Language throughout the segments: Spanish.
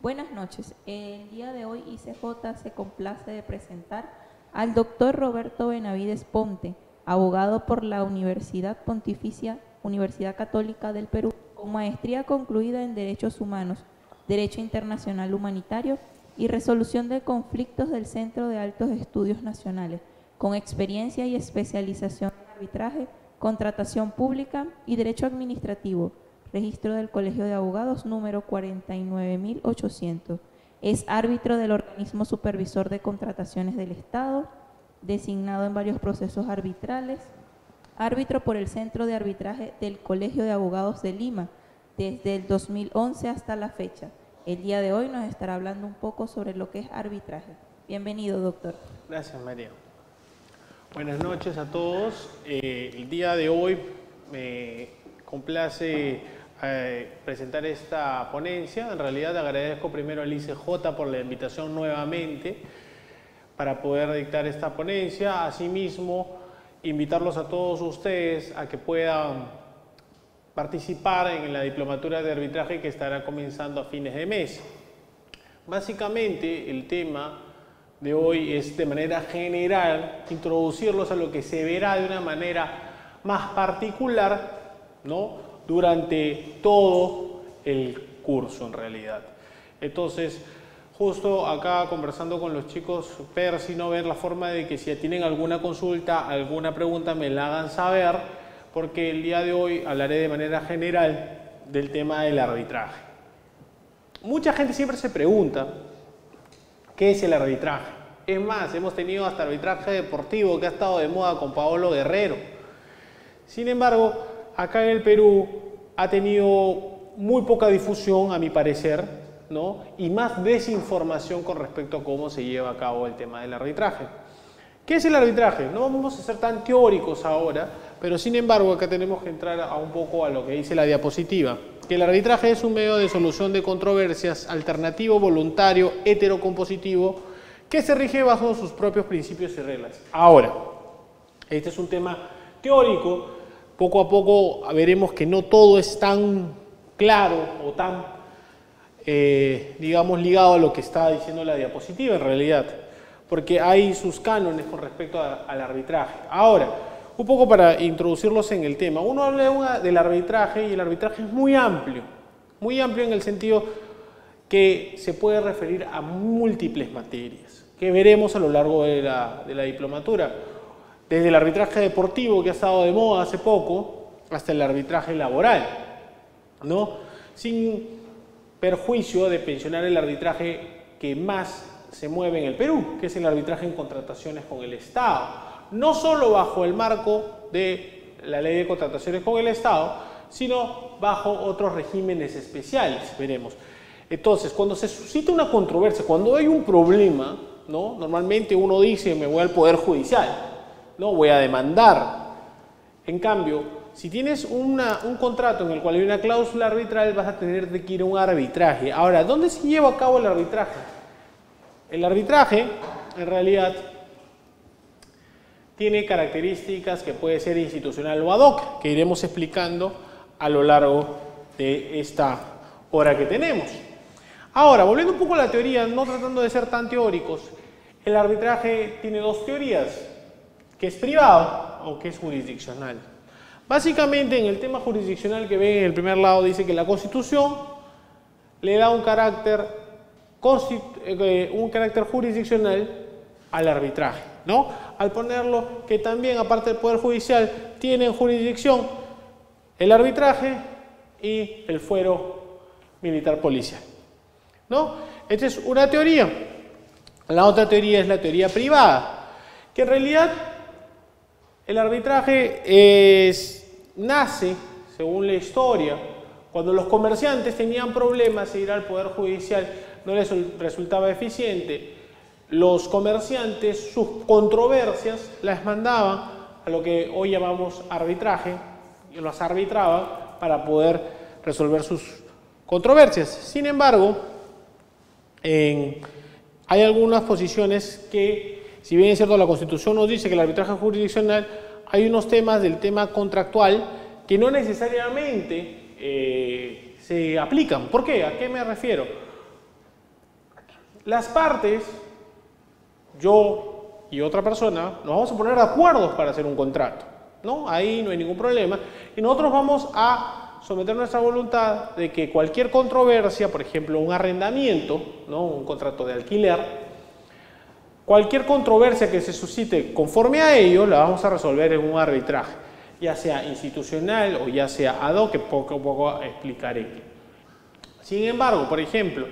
Buenas noches. El día de hoy ICJ se complace de presentar al doctor Roberto Benavides Ponte, abogado por la Universidad Pontificia Universidad Católica del Perú, con maestría concluida en Derechos Humanos, Derecho Internacional Humanitario y Resolución de Conflictos del Centro de Altos Estudios Nacionales, con experiencia y especialización en arbitraje, contratación pública y derecho administrativo. Registro del Colegio de Abogados número 49800. Es árbitro del organismo supervisor de contrataciones del Estado, designado en varios procesos arbitrales, árbitro por el Centro de Arbitraje del Colegio de Abogados de Lima, desde el 2011 hasta la fecha. El día de hoy nos estará hablando un poco sobre lo que es arbitraje. Bienvenido, doctor. Gracias, María. Buenas noches a todos. El día de hoy me complace presentar esta ponencia. En realidad agradezco primero al ICJ por la invitación nuevamente para poder dictar esta ponencia. Asimismo, invitarlos a todos ustedes a que puedan participar en la diplomatura de arbitraje que estará comenzando a fines de mes. Básicamente el tema de hoy es de manera general introducirlos a lo que se verá de una manera más particular, ¿no?, durante todo el curso en realidad. Entonces, justo acá conversando con los chicos, sino ver la forma de que si tienen alguna consulta, alguna pregunta, me la hagan saber, porque el día de hoy hablaré de manera general del tema del arbitraje. Mucha gente siempre se pregunta, ¿qué es el arbitraje? Es más, hemos tenido hasta arbitraje deportivo que ha estado de moda con Paolo Guerrero. Sin embargo, acá en el Perú ha tenido muy poca difusión, a mi parecer, ¿no?, y más desinformación con respecto a cómo se lleva a cabo el tema del arbitraje. ¿Qué es el arbitraje? No vamos a ser tan teóricos ahora, pero sin embargo acá tenemos que entrar a un poco a lo que dice la diapositiva, que el arbitraje es un medio de solución de controversias alternativo, voluntario, heterocompositivo, que se rige bajo sus propios principios y reglas. Ahora, este es un tema teórico. Poco a poco veremos que no todo es tan claro o tan, digamos, ligado a lo que está diciendo la diapositiva en realidad, porque hay sus cánones con respecto al arbitraje. Ahora, un poco para introducirlos en el tema. Uno habla del arbitraje y el arbitraje es muy amplio en el sentido que se puede referir a múltiples materias, que veremos a lo largo de la diplomatura. Desde el arbitraje deportivo, que ha estado de moda hace poco, hasta el arbitraje laboral, ¿no?, sin perjuicio de pensionar el arbitraje que más se mueve en el Perú, que es el arbitraje en contrataciones con el Estado. No solo bajo el marco de la ley de contrataciones con el Estado, sino bajo otros regímenes especiales, veremos. Entonces, cuando se suscita una controversia, cuando hay un problema, ¿no?, normalmente uno dice, me voy al Poder Judicial, no voy a demandar. En cambio, si tienes un contrato en el cual hay una cláusula arbitral, vas a tener que ir a un arbitraje. Ahora, ¿dónde se lleva a cabo el arbitraje? El arbitraje, en realidad, tiene características que puede ser institucional o ad hoc, que iremos explicando a lo largo de esta hora que tenemos. Ahora, volviendo un poco a la teoría, no tratando de ser tan teóricos, el arbitraje tiene dos teorías, que es privado o que es jurisdiccional. Básicamente, en el tema jurisdiccional que ven en el primer lado, dice que la Constitución le da un carácter jurisdiccional al arbitraje, ¿no?, al ponerlo que también, aparte del Poder Judicial, tienen jurisdicción el arbitraje y el fuero militar policial, ¿no? Esta es una teoría. La otra teoría es la teoría privada, que en realidad el arbitraje nace, según la historia, cuando los comerciantes tenían problemas de ir al Poder Judicial, no les resultaba eficiente. Los comerciantes, sus controversias, las mandaban a lo que hoy llamamos arbitraje, y los arbitraban para poder resolver sus controversias. Sin embargo, hay algunas posiciones que, si bien es cierto, la Constitución nos dice que el arbitraje es jurisdiccional, hay unos temas del tema contractual que no necesariamente se aplican. ¿Por qué? ¿A qué me refiero? las partes, yo y otra persona, nos vamos a poner de acuerdo para hacer un contrato, ¿no? Ahí no hay ningún problema. Y nosotros vamos a someter nuestra voluntad de que cualquier controversia, por ejemplo, un arrendamiento, ¿no? Un contrato de alquiler, cualquier controversia que se suscite conforme a ello, la vamos a resolver en un arbitraje, ya sea institucional o ya sea ad hoc, que poco a poco explicaré. Sin embargo, por ejemplo,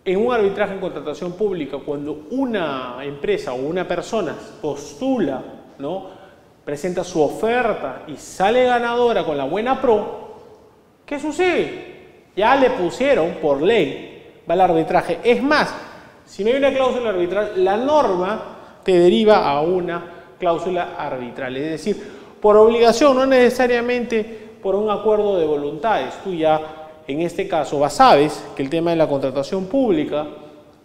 en un arbitraje en contratación pública, cuando una empresa o una persona postula, ¿no? Presenta su oferta y sale ganadora con la buena pro, ¿qué sucede? Ya le pusieron por ley, va al arbitraje. Es más, si no hay una cláusula arbitral, la norma te deriva a una cláusula arbitral. Es decir, por obligación, no necesariamente por un acuerdo de voluntades. Tú ya, en este caso, sabes que el tema de la contratación pública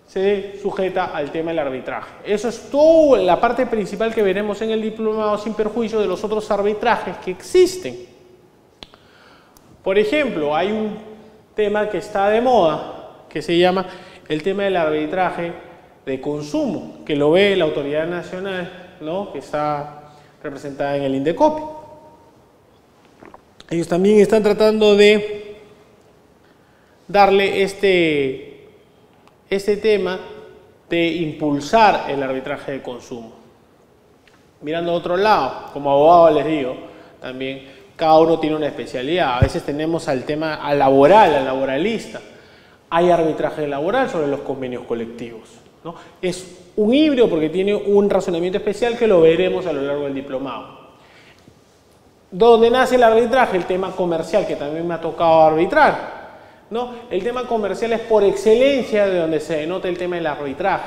se sujeta al tema del arbitraje. Eso es toda la parte principal que veremos en el diplomado, sin perjuicio de los otros arbitrajes que existen. Por ejemplo, hay un tema que está de moda, que se llama el tema del arbitraje de consumo, que lo ve la autoridad nacional, ¿no? Que está representada en el INDECOPI. Ellos también están tratando de darle este tema de impulsar el arbitraje de consumo. Mirando a otro lado, como abogado les digo, también cada uno tiene una especialidad. A veces tenemos al tema laboral, al laboralista. Hay arbitraje laboral sobre los convenios colectivos, ¿no? Es un híbrido porque tiene un razonamiento especial que lo veremos a lo largo del diplomado. ¿Dónde nace el arbitraje? El tema comercial, que también me ha tocado arbitrar, ¿no? El tema comercial es por excelencia de donde se denota el tema del arbitraje.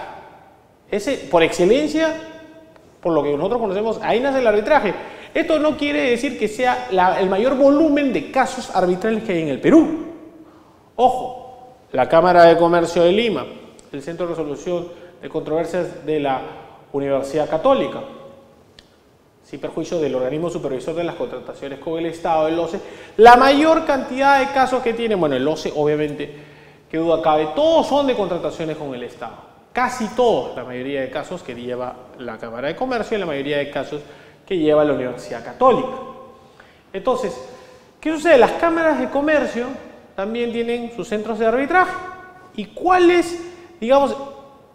Por excelencia, por lo que nosotros conocemos, ahí nace el arbitraje. Esto no quiere decir que sea el mayor volumen de casos arbitrales que hay en el Perú. Ojo, la Cámara de Comercio de Lima, el Centro de Resolución de Controversias de la Universidad Católica, sin perjuicio del organismo supervisor de las contrataciones con el Estado, el OCE, la mayor cantidad de casos que tiene, bueno, el OCE obviamente, que duda cabe, todos son de contrataciones con el Estado, casi todos, la mayoría de casos que lleva la Cámara de Comercio y la mayoría de casos que lleva la Universidad Católica. Entonces, ¿qué sucede? Las cámaras de comercio también tienen sus centros de arbitraje. ¿Y cuál es, digamos,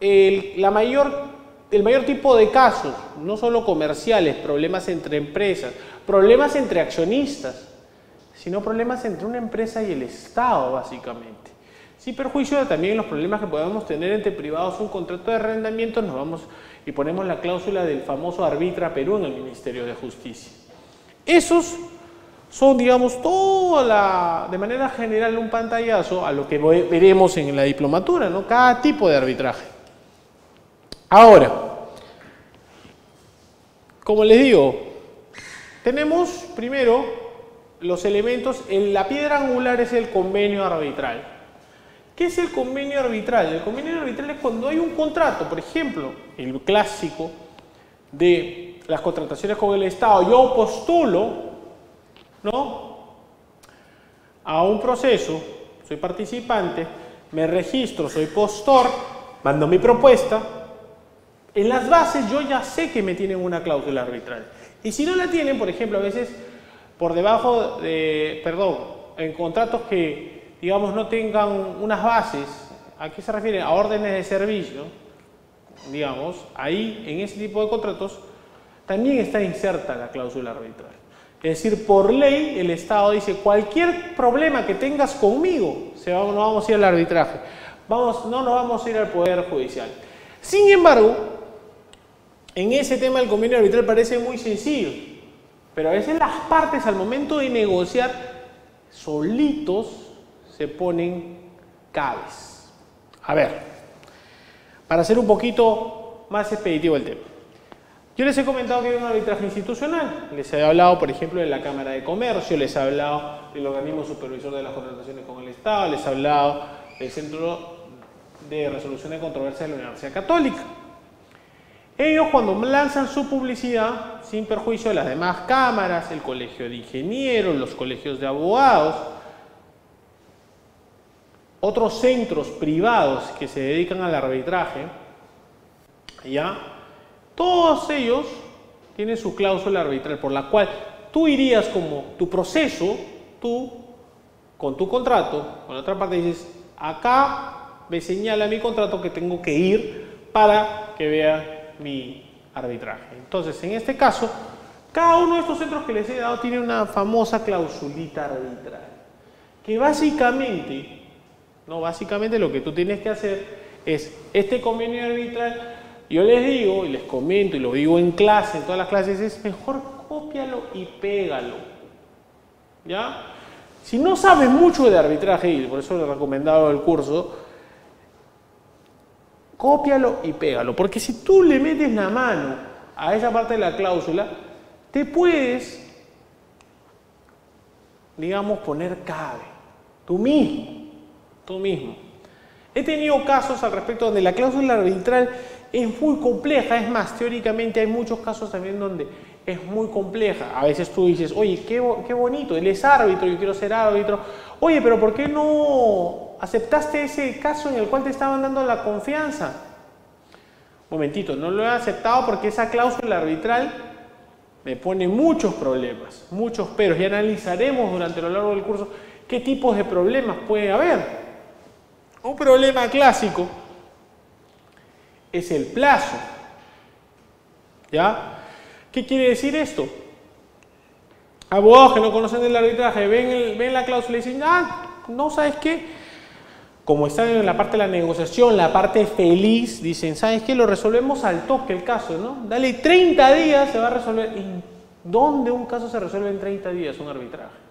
el mayor tipo de casos? No solo comerciales, problemas entre empresas, problemas entre accionistas, sino problemas entre una empresa y el Estado, básicamente. Sin perjuicio de también los problemas que podemos tener entre privados, un contrato de arrendamiento, nos vamos y ponemos la cláusula del famoso Arbitra Perú en el Ministerio de Justicia. Esos son, digamos, de manera general un pantallazo a lo que veremos en la diplomatura, ¿no? Cada tipo de arbitraje. Ahora, como les digo, tenemos primero los elementos, la piedra angular es el convenio arbitral. ¿Qué es el convenio arbitral? El convenio arbitral es cuando hay un contrato, por ejemplo, el clásico de las contrataciones con el Estado. Yo postulo, ¿no?, a un proceso, soy participante, me registro, soy postor, mando mi propuesta. En las bases yo ya sé que me tienen una cláusula arbitral. Y si no la tienen, por ejemplo, a veces por debajo de, en contratos que, digamos, no tengan unas bases, ¿a qué se refiere? A órdenes de servicio, digamos, ahí en ese tipo de contratos también está inserta la cláusula arbitral. Es decir, por ley el Estado dice, cualquier problema que tengas conmigo, no vamos a ir al arbitraje, no nos vamos a ir al Poder Judicial. Sin embargo, en ese tema del convenio arbitral parece muy sencillo, pero a veces las partes al momento de negociar solitos se ponen cabes. A ver, para hacer un poquito más expeditivo el tema. Yo les he comentado que hay un arbitraje institucional. Les he hablado, por ejemplo, de la Cámara de Comercio, les he hablado del organismo supervisor de las contrataciones con el Estado, les he hablado del Centro de Resolución de Controversias de la Universidad Católica. Ellos, cuando lanzan su publicidad, sin perjuicio de las demás cámaras, el Colegio de Ingenieros, los colegios de abogados, otros centros privados que se dedican al arbitraje, ¿ya? Todos ellos tienen su cláusula arbitral por la cual tú irías como tu proceso, tú con tu contrato, con la otra parte dices, acá me señala mi contrato que tengo que ir para que vea mi arbitraje. Entonces, en este caso, cada uno de estos centros que les he dado tiene una famosa clausulita arbitral, que básicamente, básicamente lo que tú tienes que hacer es, este convenio arbitral, yo les digo y les comento y lo digo en clase, en todas las clases, es mejor cópialo y pégalo, ¿ya? Si no sabes mucho de arbitraje, y por eso les he recomendado el curso, cópialo y pégalo, porque si tú le metes la mano a esa parte de la cláusula, te puedes, digamos, poner cabe, tú mismo. He tenido casos al respecto donde la cláusula arbitral es muy compleja, es más, teóricamente hay muchos casos también donde es muy compleja. A veces tú dices, oye, qué bonito, él es árbitro, yo quiero ser árbitro. Oye, pero ¿por qué no aceptaste ese caso en el cual te estaban dando la confianza? Momentito, no lo he aceptado porque esa cláusula arbitral me pone muchos problemas, muchos peros, y analizaremos durante lo largo del curso qué tipos de problemas puede haber. Un problema clásico es el plazo, ¿ya? ¿Qué quiere decir esto? Abogados que no conocen del arbitraje ven la cláusula y dicen, no, ¿sabes qué? Como están en la parte de la negociación, la parte feliz, dicen, ¿sabes qué? Lo resolvemos al toque el caso, ¿no? Dale 30 días, se va a resolver. ¿Y dónde un caso se resuelve en 30 días? Un arbitraje.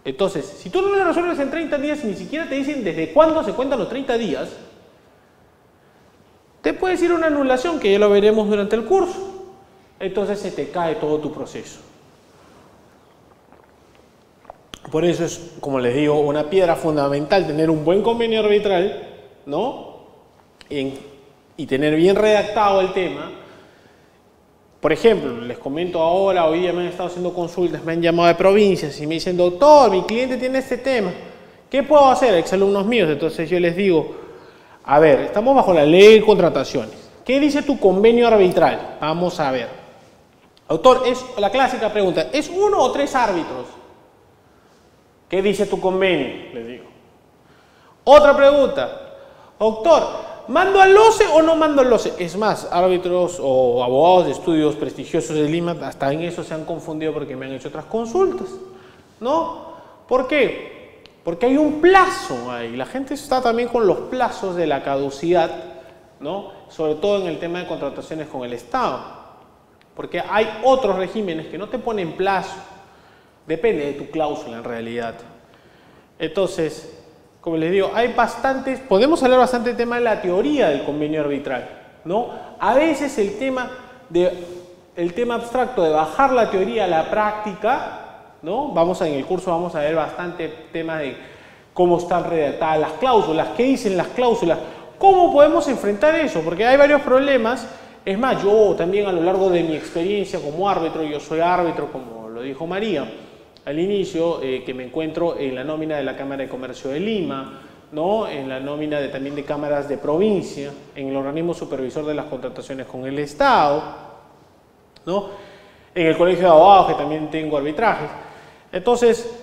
Entonces, si tú no lo resuelves en 30 días, ni siquiera te dicen desde cuándo se cuentan los 30 días, te puedes ir a una anulación, que ya lo veremos durante el curso. Entonces se te cae todo tu proceso. Por eso es, como les digo, una piedra fundamental tener un buen convenio arbitral, ¿no? Y tener bien redactado el tema. Por ejemplo, les comento ahora, hoy día me han estado haciendo consultas, me han llamado de provincias y me dicen, doctor, mi cliente tiene este tema, ¿qué puedo hacer? Exalumnos míos. Entonces yo les digo, a ver, estamos bajo la ley de contrataciones. ¿Qué dice tu convenio arbitral? Vamos a ver. Doctor, es la clásica pregunta, ¿es 1 o 3 árbitros? ¿Qué dice tu convenio? Les digo. Otra pregunta, doctor, ¿mando al LOCE o no mando al LOCE? Es más, árbitros o abogados de estudios prestigiosos de Lima hasta en eso se han confundido porque me han hecho otras consultas, ¿no? ¿Por qué? Porque hay un plazo ahí. La gente está también con los plazos de la caducidad, ¿no? Sobre todo en el tema de contrataciones con el Estado. Porque hay otros regímenes que no te ponen plazo. Depende de tu cláusula en realidad. Entonces, como les digo, hay bastantes, podemos hablar bastante del tema de la teoría del convenio arbitral, ¿no? A veces el tema abstracto de bajar la teoría a la práctica, ¿no? En el curso vamos a ver bastante temas de cómo están redactadas las cláusulas, qué dicen las cláusulas, cómo podemos enfrentar eso, porque hay varios problemas. Es más, yo también a lo largo de mi experiencia como árbitro, yo soy árbitro, como lo dijo María al inicio, que me encuentro en la nómina de la Cámara de Comercio de Lima, ¿no? En la nómina también de cámaras de provincia, en el organismo supervisor de las contrataciones con el Estado, ¿no? En el colegio de abogados, que también tengo arbitrajes. Entonces,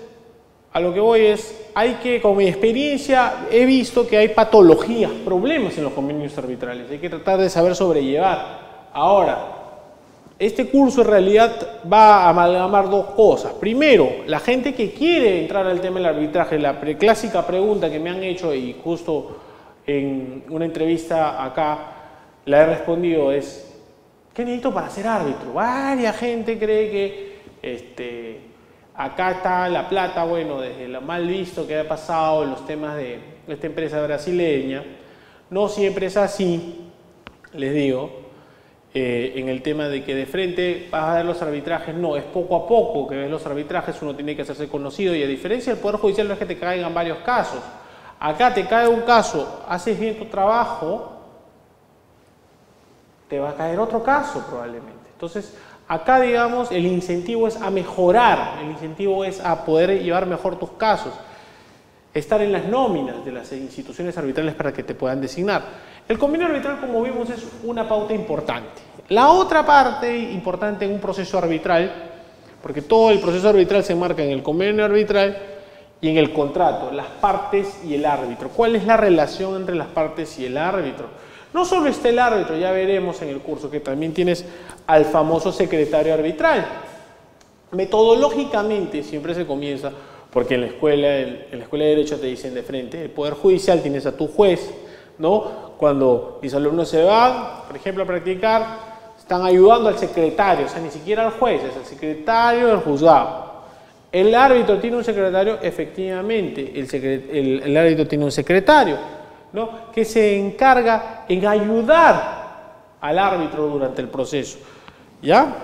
a lo que voy es, con mi experiencia he visto que hay patologías, problemas en los convenios arbitrales, hay que tratar de saber sobrellevar. Ahora, este curso en realidad va a amalgamar dos cosas. Primero, la gente que quiere entrar al tema del arbitraje, la clásica pregunta que me han hecho y justo en una entrevista acá la he respondido es, ¿qué necesito para ser árbitro? Varia gente cree que acá está la plata, bueno, desde lo mal visto que ha pasado en los temas de esta empresa brasileña. No siempre es así, les digo. En el tema de que de frente vas a ver los arbitrajes, no, es poco a poco que ves los arbitrajes, uno tiene que hacerse conocido, y a diferencia del Poder Judicial no es que te caigan varios casos. Acá te cae un caso, haces bien tu trabajo, te va a caer otro caso probablemente. Entonces, acá digamos el incentivo es a mejorar, el incentivo es a poder llevar mejor tus casos. estar en las nóminas de las instituciones arbitrales para que te puedan designar. El convenio arbitral, como vimos, es una pauta importante. La otra parte importante en un proceso arbitral, porque todo el proceso arbitral se enmarca en el convenio arbitral y en el contrato, las partes y el árbitro. ¿Cuál es la relación entre las partes y el árbitro? No solo está el árbitro, ya veremos en el curso que también tienes al famoso secretario arbitral. Metodológicamente siempre se comienza, porque en la escuela de Derecho te dicen de frente, el Poder Judicial tienes a tu juez, ¿no? Cuando mis alumnos se van, por ejemplo, a practicar, están ayudando al secretario, o sea, ni siquiera al juez, es el secretario del juzgado. El árbitro tiene un secretario, efectivamente, el árbitro tiene un secretario, ¿no? Que se encarga en ayudar al árbitro durante el proceso, ¿ya?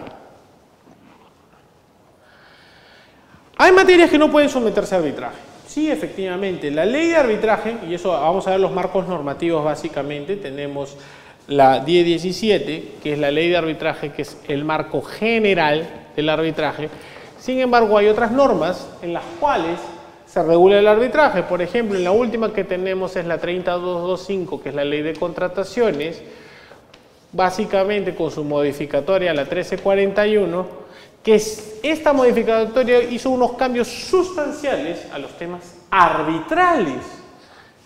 Hay materias que no pueden someterse a arbitraje. Sí, efectivamente, la ley de arbitraje, y eso vamos a ver los marcos normativos básicamente, tenemos la 1017, que es la ley de arbitraje, que es el marco general del arbitraje. Sin embargo, hay otras normas en las cuales se regula el arbitraje. Por ejemplo, en la última que tenemos es la 30225, que es la ley de contrataciones, básicamente con su modificatoria, la 1341, que esta modificatoria hizo unos cambios sustanciales a los temas arbitrales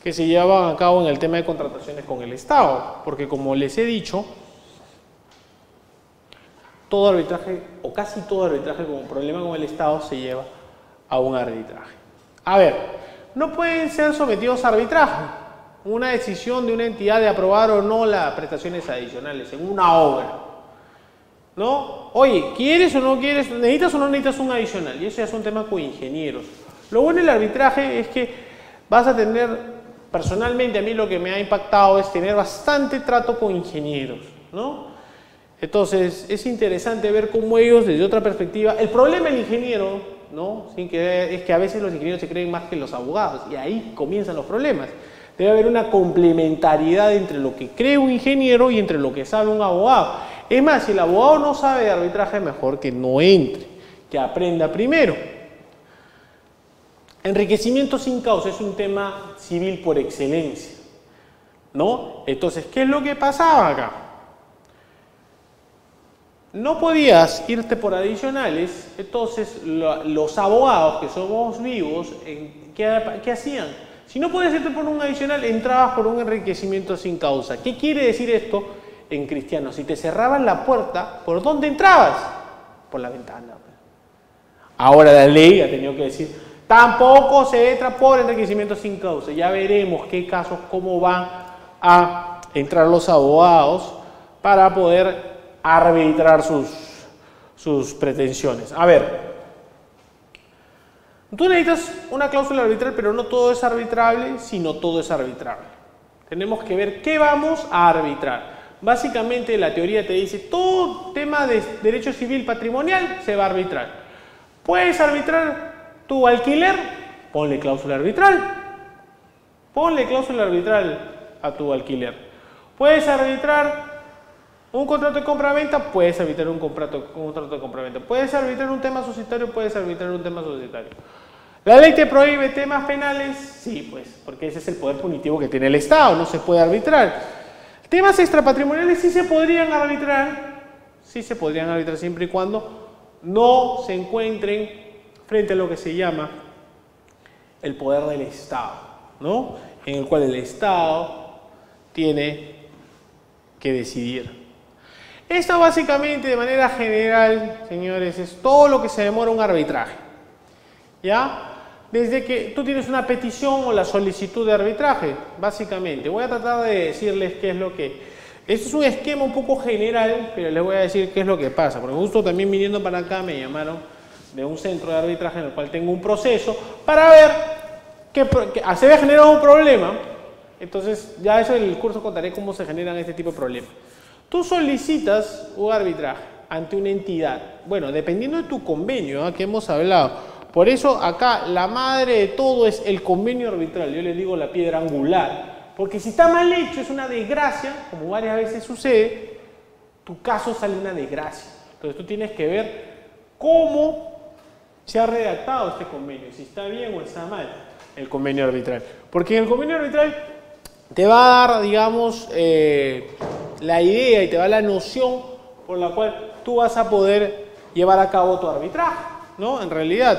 que se llevaban a cabo en el tema de contrataciones con el Estado, porque como les he dicho, todo arbitraje o casi todo arbitraje con un problema con el Estado se lleva a un arbitraje. A ver, no pueden ser sometidos a arbitraje una decisión de una entidad de aprobar o no las prestaciones adicionales en una obra, ¿no? Oye, ¿quieres o no quieres? ¿Necesitas o no necesitas un adicional? Y eso ya es un tema con ingenieros. Lo bueno del arbitraje es que vas a tener, personalmente a mí lo que me ha impactado es tener bastante trato con ingenieros, ¿no? Entonces es interesante ver cómo ellos desde otra perspectiva, el problema del ingeniero, ¿no? Es que a veces los ingenieros se creen más que los abogados y ahí comienzan los problemas. Debe haber una complementariedad entre lo que cree un ingeniero y entre lo que sabe un abogado. Es más, si el abogado no sabe de arbitraje, mejor que no entre, que aprenda primero. Enriquecimiento sin causa es un tema civil por excelencia, ¿no? Entonces, ¿qué es lo que pasaba acá? No podías irte por adicionales, entonces los abogados que somos vivos, ¿qué hacían? Si no podías irte por un adicional, entrabas por un enriquecimiento sin causa. ¿Qué quiere decir esto en cristiano? Si te cerraban la puerta, ¿por dónde entrabas? Por la ventana. Ahora la ley ha tenido que decir, tampoco se entra por enriquecimiento sin causa. Ya veremos qué casos, cómo van a entrar los abogados para poder arbitrar sus pretensiones. A ver. Tú necesitas una cláusula arbitral, pero no todo es arbitrable, sino todo es arbitrable. Tenemos que ver qué vamos a arbitrar. Básicamente la teoría te dice, todo tema de derecho civil patrimonial se va a arbitrar. ¿Puedes arbitrar tu alquiler? Ponle cláusula arbitral. Ponle cláusula arbitral a tu alquiler. ¿Puedes arbitrar un contrato de compra-venta? Puedes arbitrar un contrato de compra-venta. ¿Puedes arbitrar un tema societario? Puedes arbitrar un tema societario. ¿La ley te prohíbe temas penales? Sí, pues, porque ese es el poder punitivo que tiene el Estado, no se puede arbitrar. Temas extrapatrimoniales sí se podrían arbitrar, siempre y cuando no se encuentren frente a lo que se llama el poder del Estado, ¿no? En el cual el Estado tiene que decidir. Esto básicamente, de manera general, señores, es todo lo que se demora un arbitraje, ¿ya? Desde que tú tienes una petición o la solicitud de arbitraje, básicamente. Voy a tratar de decirles qué es lo que... Este es un esquema un poco general, pero les voy a decir qué es lo que pasa. Porque justo también viniendo para acá me llamaron de un centro de arbitraje en el cual tengo un proceso para ver que se había generado un problema. Entonces, ya eso en el curso contaré cómo se generan este tipo de problemas. Tú solicitas un arbitraje ante una entidad. Bueno, dependiendo de tu convenio, que hemos hablado. Por eso acá la madre de todo es el convenio arbitral, yo les digo la piedra angular, porque si está mal hecho es una desgracia, como varias veces sucede, tu caso sale una desgracia. Entonces tú tienes que ver cómo se ha redactado este convenio, si está bien o está mal. el convenio arbitral. Porque en el convenio arbitral te va a dar, digamos, la idea y te va a dar la noción por la cual tú vas a poder llevar a cabo tu arbitraje, ¿no? En realidad,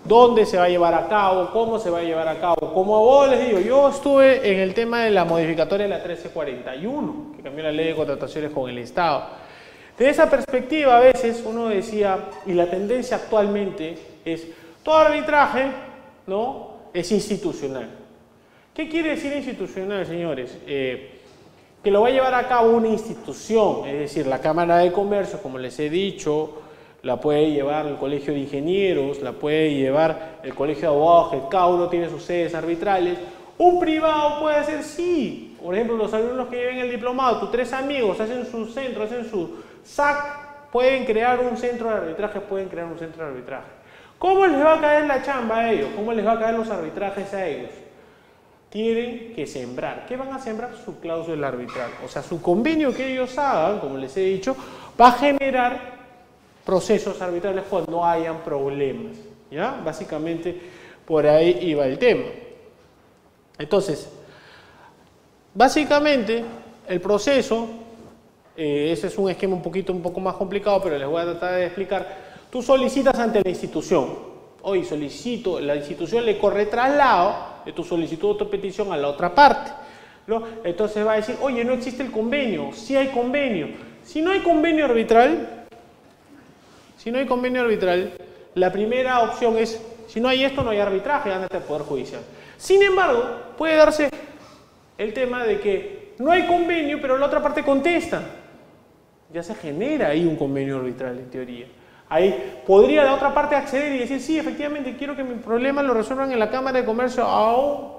¿dónde se va a llevar a cabo? ¿Cómo se va a llevar a cabo? Como a vos les digo, yo estuve en el tema de la modificatoria de la 1341, que cambió la ley de contrataciones con el Estado. De esa perspectiva, a veces uno decía, y la tendencia actualmente es, todo arbitraje, ¿no?, es institucional. ¿Qué quiere decir institucional, señores? Que lo va a llevar a cabo una institución, es decir, la Cámara de Comercio, como les he dicho, la puede llevar el Colegio de Ingenieros, la puede llevar el Colegio de Abogados, que cada uno tiene sus sedes arbitrales. Un privado puede hacer, sí, por ejemplo, los alumnos que lleven el diplomado, tus 3 amigos hacen su centro, hacen su SAC, pueden crear un centro de arbitraje, ¿Cómo les va a caer la chamba a ellos? ¿Cómo les va a caer los arbitrajes a ellos? Tienen que sembrar. ¿Qué van a sembrar? Su cláusula arbitral. O sea, su convenio que ellos hagan, como les he dicho, va a generar procesos arbitrales cuando hayan problemas. ¿Ya? Básicamente, por ahí iba el tema. Entonces, básicamente, el proceso, ese es un esquema un poco más complicado, pero les voy a tratar de explicar. Tú solicitas ante la institución. Hoy solicito, la institución le corre traslado de tu solicitud o tu petición a la otra parte, ¿no? Entonces va a decir, oye, no existe el convenio. Sí hay convenio. Si no hay convenio arbitral, la primera opción es, si no hay esto, no hay arbitraje, ándate al Poder Judicial. Sin embargo, puede darse el tema de que no hay convenio, pero la otra parte contesta. Ya se genera ahí un convenio arbitral, en teoría. Ahí podría la otra parte acceder y decir, sí, efectivamente, quiero que mi problema lo resuelvan en la Cámara de Comercio, aún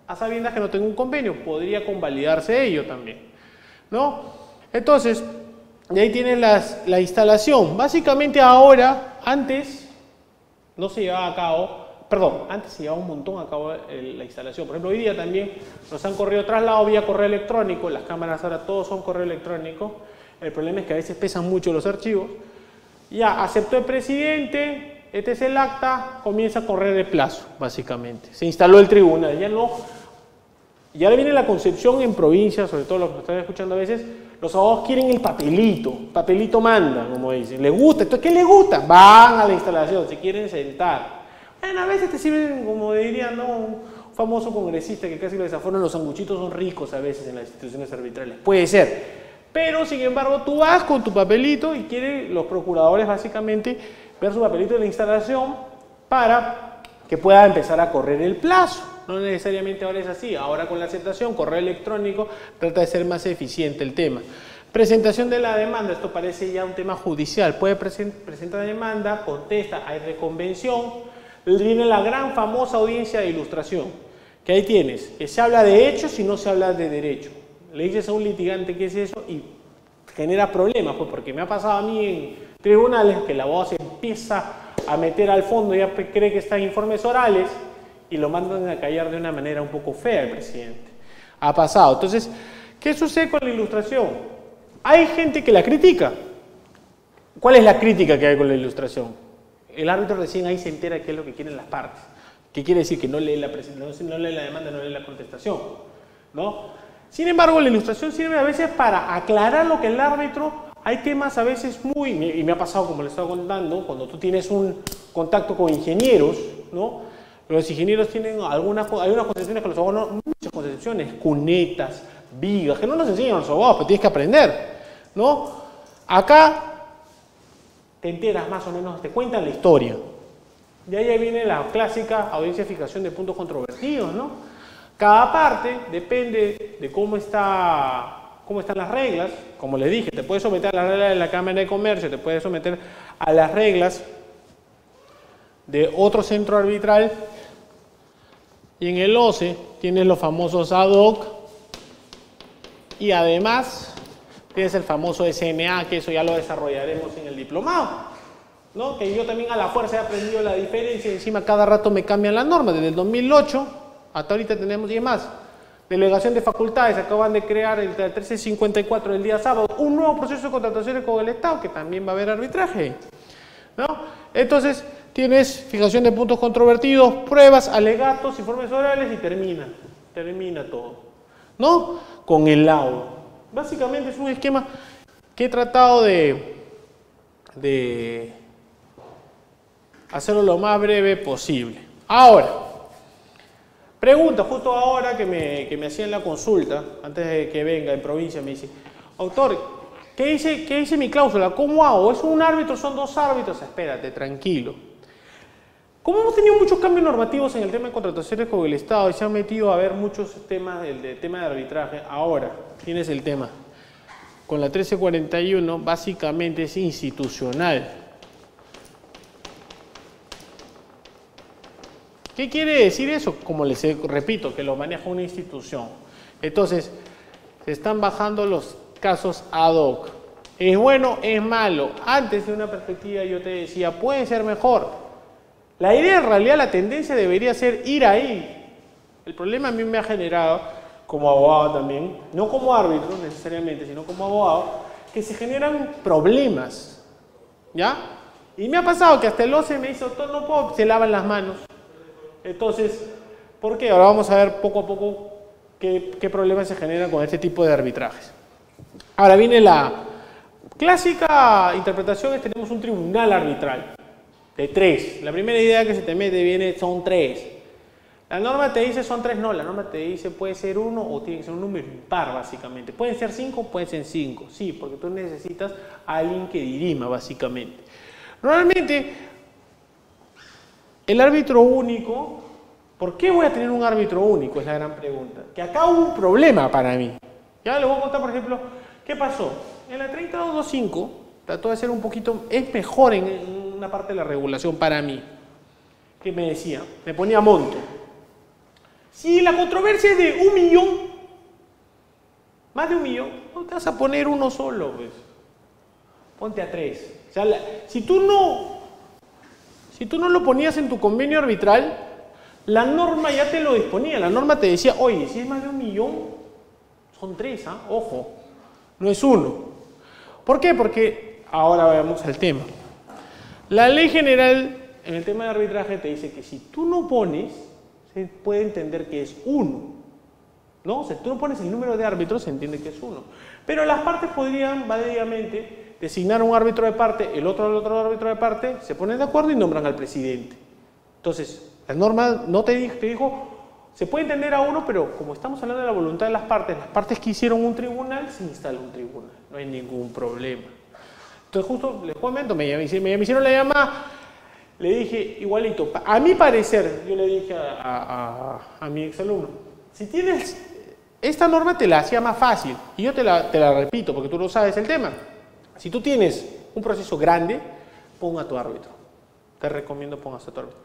a sabiendas que no tengo un convenio. Podría convalidarse ello también, ¿no? Entonces, de ahí tienes la instalación. Básicamente ahora, antes no se llevaba a cabo, antes se llevaba un montón a cabo la instalación. Por ejemplo, hoy día también nos han corrido traslado vía correo electrónico, las cámaras ahora todos son correo electrónico. El problema es que a veces pesan mucho los archivos. Ya, aceptó el presidente, este es el acta, comienza a correr el plazo, básicamente. Se instaló el tribunal, ya viene la concepción en provincias, sobre todo los que están escuchando a veces, los abogados quieren el papelito manda, como dicen, ¿les gusta? Entonces, ¿qué les gusta? Van a la instalación, se quieren sentar. Bueno, a veces te sirven, como dirían, ¿no?, un famoso congresista que casi lo desaforan, los sanguchitos son ricos a veces en las instituciones arbitrales, puede ser. Pero, sin embargo, tú vas con tu papelito y quieren los procuradores básicamente ver su papelito de la instalación para que pueda empezar a correr el plazo. No necesariamente ahora es así. Ahora con la aceptación, correo electrónico, trata de ser más eficiente el tema. Presentación de la demanda. Esto parece ya un tema judicial. Puede presentar demanda, contesta, hay reconvención. Viene la gran famosa audiencia de ilustración. Que ahí tienes, que se habla de hechos y no se habla de derecho. Le dices a un litigante qué es eso y genera problemas, pues, porque me ha pasado a mí en tribunales que el abogado se empieza a meter al fondo, ya cree que están informes orales y lo mandan a callar de una manera un poco fea al presidente. Ha pasado. Entonces, ¿qué sucede con la ilustración? Hay gente que la critica. ¿Cuál es la crítica que hay con la ilustración? El árbitro recién ahí se entera qué es lo que quieren las partes. ¿Qué quiere decir? Que no lee la demanda, no lee la contestación, ¿no? Sin embargo, la ilustración sirve a veces para aclarar lo que el árbitro, hay temas a veces y me ha pasado, como les estaba contando, cuando tú tienes un contacto con ingenieros, ¿no? Los ingenieros tienen hay unas concepciones que los abogados no, muchas concepciones, cunetas, vigas, que no nos enseñan los abogados, pero tienes que aprender, ¿no? Acá te enteras más o menos, te cuentan la historia. De ahí viene la clásica audiencia de fijación de puntos controvertidos, ¿no? Cada parte depende de cómo están las reglas. Como les dije, te puedes someter a las reglas de la Cámara de Comercio, te puedes someter a las reglas de otro centro arbitral. Y en el OCE tienes los famosos ad hoc. Y además tienes el famoso SMA, que eso ya lo desarrollaremos en el diplomado, ¿no? Que yo también a la fuerza he aprendido la diferencia. Encima cada rato me cambian las normas. Desde el 2008... hasta ahorita tenemos 10 más. Delegación de facultades, acaban de crear el 1354 del día sábado, un nuevo proceso de contrataciones con el Estado, que también va a haber arbitraje, ¿no? Entonces, tienes fijación de puntos controvertidos, pruebas, alegatos, informes orales y termina todo, ¿no? Con el laudo. Básicamente es un esquema que he tratado de hacerlo lo más breve posible. Ahora, pregunta, justo ahora que me hacían la consulta, antes de que venga en provincia, me dice, autor, ¿qué dice mi cláusula? ¿Cómo hago? ¿Es un árbitro? ¿Son dos árbitros? Espérate, tranquilo. Como hemos tenido muchos cambios normativos en el tema de contrataciones con el Estado y se han metido a ver muchos temas, el tema de arbitraje, ahora tienes el tema. Con la 1341 básicamente es institucional. ¿Qué quiere decir eso? Como les repito, que lo maneja una institución. Entonces, se están bajando los casos ad hoc. ¿Es bueno? ¿Es malo? Antes de una perspectiva yo te decía, puede ser mejor. La idea, en realidad, la tendencia debería ser ir ahí. El problema a mí me ha generado, como abogado también, no como árbitro necesariamente, sino como abogado, que se generan problemas, ¿ya? Y me ha pasado que hasta el OCE me dice, doctor, no puedo, se lavan las manos. Entonces, ¿por qué? Ahora vamos a ver poco a poco qué problemas se generan con este tipo de arbitrajes. Ahora viene la clásica interpretación, tenemos un tribunal arbitral de 3. La primera idea que se te mete son 3. La norma te dice son 3, no, la norma te dice puede ser 1 o tiene que ser un número impar básicamente. Pueden ser 5, pueden ser 5, sí, porque tú necesitas a alguien que dirima básicamente. Normalmente, el árbitro único, ¿por qué voy a tener un árbitro único? Es la gran pregunta. Que acá hubo un problema para mí. Ya les voy a contar, por ejemplo, ¿qué pasó? En la 3225 trató de ser un poquito, es mejor en una parte de la regulación para mí. ¿Qué me decía? Me ponía monto. Si la controversia es de 1 millón, más de 1 millón, no te vas a poner uno solo, pues. Ponte a 3. O sea, si tú no lo ponías en tu convenio arbitral, la norma ya te lo disponía. La norma te decía, oye, si es más de 1 millón, son 3, ¿ah? Ojo, no es 1. ¿Por qué? Porque ahora vamos al tema. La ley general en el tema de arbitraje te dice que si tú no pones, se puede entender que es 1. ¿No? O sea, tú no pones el número de árbitros, se entiende que es 1. Pero las partes podrían válidamente designar un árbitro de parte, el otro árbitro de parte, se ponen de acuerdo y nombran al presidente. Entonces, la norma no te dijo, se puede entender a 1, pero como estamos hablando de la voluntad de las partes que hicieron un tribunal, se instala un tribunal. No hay ningún problema. Entonces, justo les comento, me hicieron la llamada, le dije igualito, a mi parecer, yo le dije a mi exalumno, si tienes, esta norma te la hacía más fácil, y yo te la repito, porque tú no sabes el tema. Si tú tienes un proceso grande, pon a tu árbitro. Te recomiendo pongas a tu árbitro.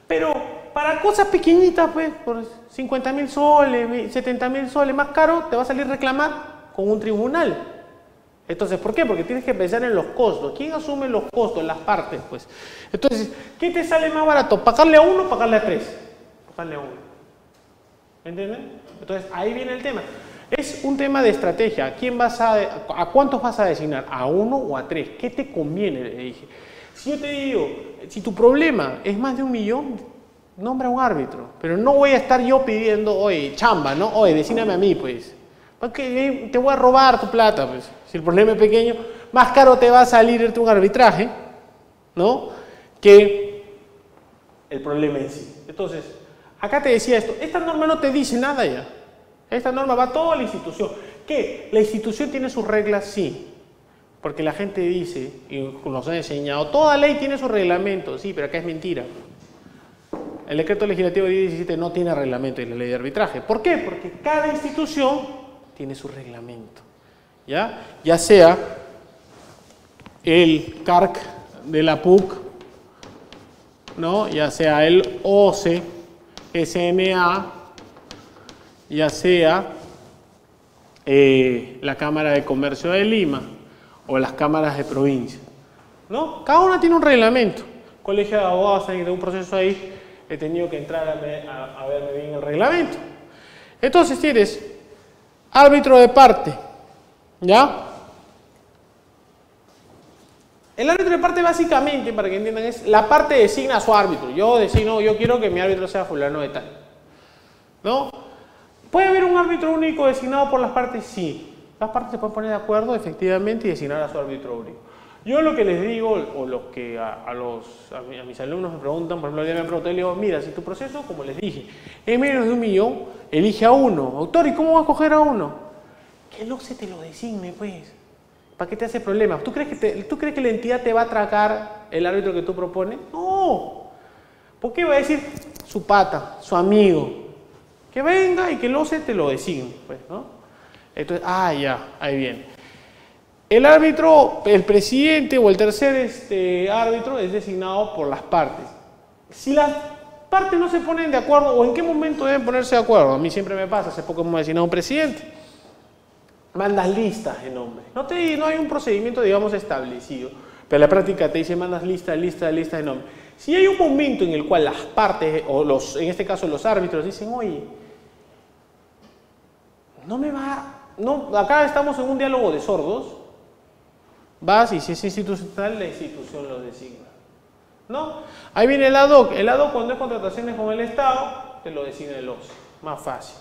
Pero para cosas pequeñitas, pues, por 50.000 soles, 70.000 soles, más caro, te va a salir reclamar con un tribunal. Entonces, ¿por qué? Porque tienes que pensar en los costos. ¿Quién asume los costos? Las partes, pues. Entonces, ¿qué te sale más barato? ¿Pagarle a 1 o pagarle a 3? Pagarle a 1. ¿Entienden? Entonces, ahí viene el tema. Es un tema de estrategia. ¿A cuántos vas a designar? ¿A 1 o a 3? ¿Qué te conviene? Le dije. Si yo te digo, si tu problema es más de 1 millón, nombra un árbitro. Pero no voy a estar yo pidiendo, oye, chamba, ¿no? Oye, desígname a mí, pues. Porque te voy a robar tu plata, pues. Si el problema es pequeño, más caro te va a salir irte un arbitraje, ¿no? Que el problema en sí. Entonces, acá te decía esto, esta norma no te dice nada ya. Esta norma va a toda la institución. ¿Qué? ¿La institución tiene sus reglas? Sí. Porque la gente dice, y nos han enseñado, toda ley tiene su reglamento. Sí, pero acá es mentira. El decreto legislativo 1017 no tiene reglamento en la ley de arbitraje. ¿Por qué? Porque cada institución tiene su reglamento. Ya sea el CARC de la PUC, ¿no? Ya sea el OCE, SNA, ya sea la Cámara de Comercio de Lima o las cámaras de provincia, ¿no? Cada una tiene un reglamento. Colegio de abogados, en un proceso ahí, he tenido que entrar a verme bien el reglamento. Entonces tienes árbitro de parte, ¿ya? El árbitro de parte básicamente, para que entiendan, es la parte designa a su árbitro. Yo designo, yo quiero que mi árbitro sea fulano de tal. ¿No? ¿Puede haber un árbitro único designado por las partes? Sí. Las partes se pueden poner de acuerdo efectivamente y designar a su árbitro único. Yo lo que les digo, o lo que a mis alumnos me preguntan, por ejemplo, el día me preguntó, le digo, mira, si tu proceso, como les dije, es menos de 1 millón, elige a uno. Doctor, ¿y cómo va a escoger a uno? Que el OCE te lo designe, pues. ¿Para qué te hace problema? ¿Tú crees que la entidad te va a atracar el árbitro que tú propones? No. ¿Por qué va a decir su pata, su amigo? Que venga y que el OCE te lo designe, pues, ¿no? Entonces, ya, ahí viene. El árbitro, el presidente o el tercer árbitro es designado por las partes. Si las partes no se ponen de acuerdo, o en qué momento deben ponerse de acuerdo, a mí siempre me pasa, hace poco hemos designado un presidente. Mandas listas de nombres. No hay un procedimiento, digamos, establecido, pero la práctica te dice mandas lista de nombres. Si hay un momento en el cual las partes, o en este caso los árbitros, dicen, oye, acá estamos en un diálogo de sordos, vas y si es institucional, la institución lo designa. ¿No? Ahí viene el ADOC. El ADOC, cuando es contrataciones con el Estado, te lo designa el OCE. Más fácil.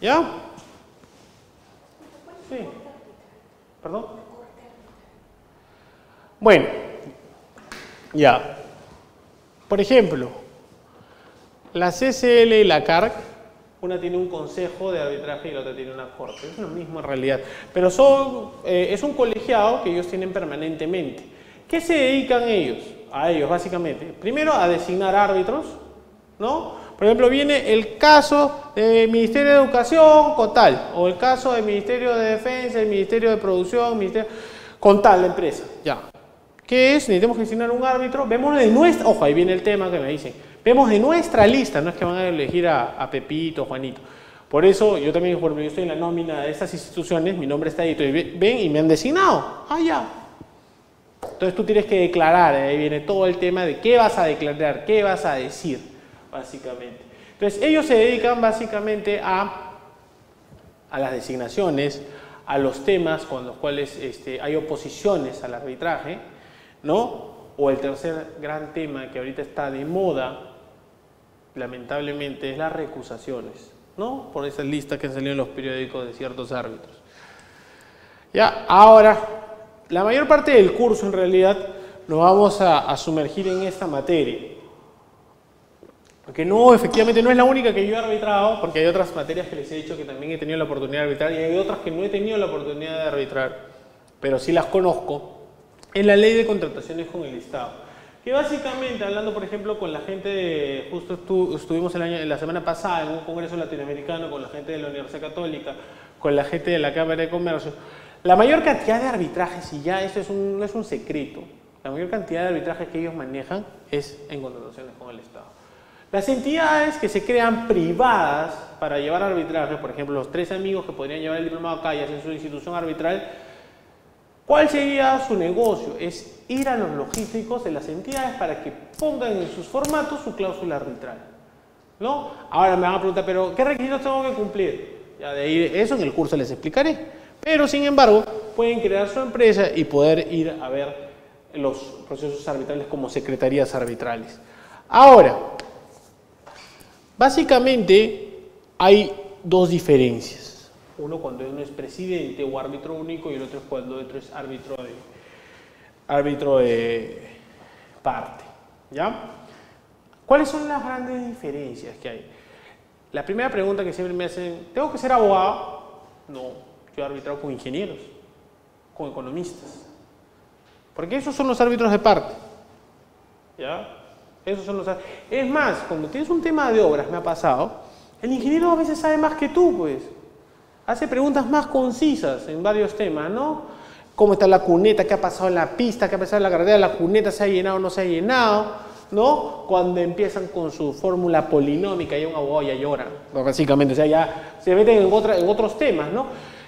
¿Ya? Sí. ¿Perdón? Bueno, ya. Por ejemplo, la CCL y la CARC, una tiene un consejo de arbitraje y la otra tiene una corte. Es lo mismo en realidad. Pero es un colegiado que ellos tienen permanentemente. ¿Qué se dedican ellos? A ellos, básicamente. Primero, a designar árbitros, ¿no? Por ejemplo, viene el caso del Ministerio de Educación con tal, o el caso del Ministerio de Defensa, el Ministerio de Producción, con tal la empresa. Ya. ¿Qué es? Necesitamos designar un árbitro. Vemos de nuestra... Ojo, ahí viene el tema que me dicen. Vemos de nuestra lista, no es que van a elegir a Pepito, Juanito. Por eso, yo también, por ejemplo, yo estoy en la nómina de estas instituciones, mi nombre está ahí, entonces ven y me han designado. Ya. Entonces tú tienes que declarar, ahí viene todo el tema de qué vas a declarar, qué vas a decir, básicamente. Entonces ellos se dedican básicamente a las designaciones, a los temas con los cuales hay oposiciones al arbitraje, ¿no? O el tercer gran tema que ahorita está de moda, lamentablemente, es las recusaciones, ¿no? Por esa lista que han salido en los periódicos de ciertos árbitros. Ya, ahora, la mayor parte del curso en realidad nos vamos a sumergir en esta materia. Porque no, efectivamente no es la única que yo he arbitrado, porque hay otras materias que les he dicho que también he tenido la oportunidad de arbitrar y hay otras que no he tenido la oportunidad de arbitrar, pero sí las conozco. En la ley de contrataciones con el Estado. Que básicamente, hablando por ejemplo con la gente de, justo estuvimos la semana pasada en un congreso latinoamericano con la gente de la Universidad Católica, con la gente de la Cámara de Comercio, la mayor cantidad de arbitrajes, y ya esto no es un secreto, la mayor cantidad de arbitrajes que ellos manejan es en contrataciones con el Estado. Las entidades que se crean privadas para llevar arbitraje, por ejemplo, los 3 amigos que podrían llevar el diplomado acá y hacer su institución arbitral, ¿cuál sería su negocio? Es ir a los logísticos de las entidades para que pongan en sus formatos su cláusula arbitral, ¿no? Ahora me van a preguntar, ¿pero qué requisitos tengo que cumplir? Ya de ahí, eso en el curso les explicaré. Pero, sin embargo, pueden crear su empresa y poder ir a ver los procesos arbitrales como secretarías arbitrales. Ahora, básicamente hay 2 diferencias. Uno cuando uno es presidente o árbitro único y el otro es cuando otro es árbitro de parte. ¿Ya? ¿Cuáles son las grandes diferencias que hay? La primera pregunta que siempre me hacen, ¿tengo que ser abogado? No, yo he arbitrado con ingenieros, con economistas. Porque esos son los árbitros de parte. ¿Ya? Esos son los... Es más, cuando tienes un tema de obras, me ha pasado, el ingeniero a veces sabe más que tú, pues. Hace preguntas más concisas en varios temas, ¿no? ¿Cómo está la cuneta? ¿Qué ha pasado en la pista? ¿Qué ha pasado en la carretera? ¿La cuneta se ha llenado o no se ha llenado? ¿No? Cuando empiezan con su fórmula polinómica, ya un abogado ya llora, básicamente. O sea, ya se meten en otros temas, ¿no?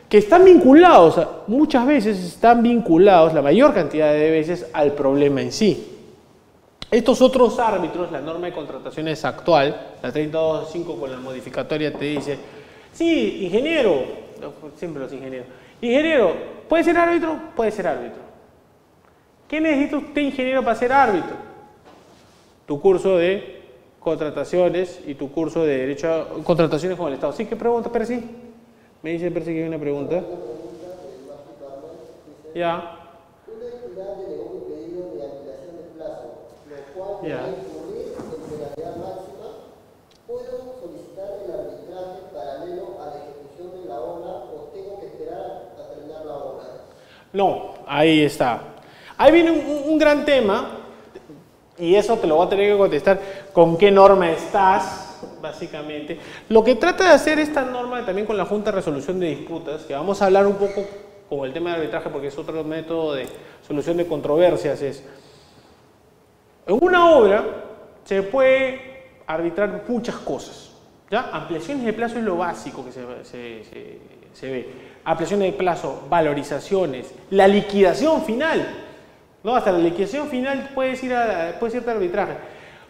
Que están vinculados, muchas veces están vinculados, la mayor cantidad de veces, al problema en sí. Estos otros árbitros, la norma de contrataciones actual, la 32.5 con la modificatoria te dice, sí, ingeniero, siempre los ingenieros, ingeniero, ¿puede ser árbitro? Puede ser árbitro. ¿Qué necesita usted, ingeniero, para ser árbitro? Tu curso de contrataciones y tu curso de derecho a contrataciones con el Estado. ¿Sí? ¿Qué pregunta, Percy? Me dice Percy que hay una pregunta. Ya. Una entidad delegó un pedido de ampliación de plazo, lo cual Ya. puede incurrir en penalidad máxima. ¿Puedo solicitar el arbitraje paralelo a la ejecución de la obra o tengo que esperar a terminar la obra? No, ahí está. Ahí viene un gran tema, y eso te lo voy a tener que contestar con qué norma estás, básicamente. Lo que trata de hacer esta norma también con la Junta de Resolución de Disputas, que vamos a hablar un poco con el tema de arbitraje porque es otro método de solución de controversias, es en una obra se puede arbitrar muchas cosas, ¿ya? Ampliaciones de plazo es lo básico que se ve. Ampliaciones de plazo, valorizaciones, la liquidación final, ¿no? Hasta la liquidación final puedes ir a arbitraje.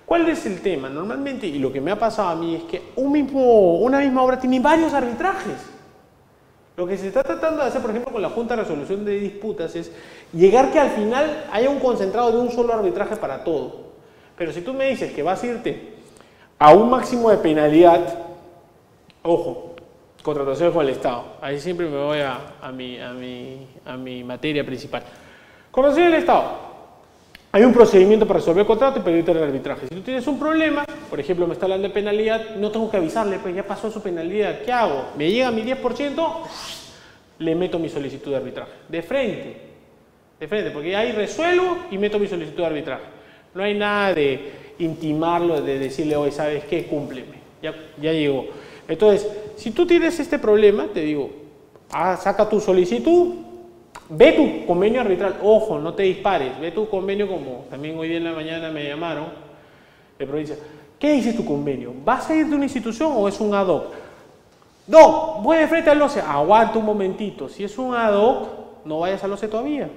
¿Cuál es el tema? Normalmente, y lo que me ha pasado a mí es que una misma obra tiene varios arbitrajes. Lo que se está tratando de hacer, por ejemplo, con la Junta de Resolución de Disputas es llegar que al final haya un concentrado de un solo arbitraje para todo. Pero si tú me dices que vas a irte a un máximo de penalidad, ojo, contratación con el Estado. Ahí siempre me voy a mi materia principal. Contratación del Estado. Hay un procedimiento para resolver el contrato y pedirte el arbitraje. Si tú tienes un problema, por ejemplo, me está hablando de penalidad, no tengo que avisarle, pues ya pasó su penalidad. ¿Qué hago? Me llega mi 10%, le meto mi solicitud de arbitraje. De frente, porque ahí resuelvo y meto mi solicitud de arbitraje. No hay nada de intimarlo, de decirle, oye, ¿sabes qué? Cúmpleme. Ya llegó. Entonces, si tú tienes este problema, te digo, saca tu solicitud, ve tu convenio arbitral, ojo, no te dispares, ve tu convenio como también hoy día en la mañana me llamaron de provincia. ¿Qué dice tu convenio? ¿Vas a ir de una institución o es un ad hoc? No, voy de frente al LOCE, aguanta un momentito, si es un ad hoc, no vayas al LOCE todavía.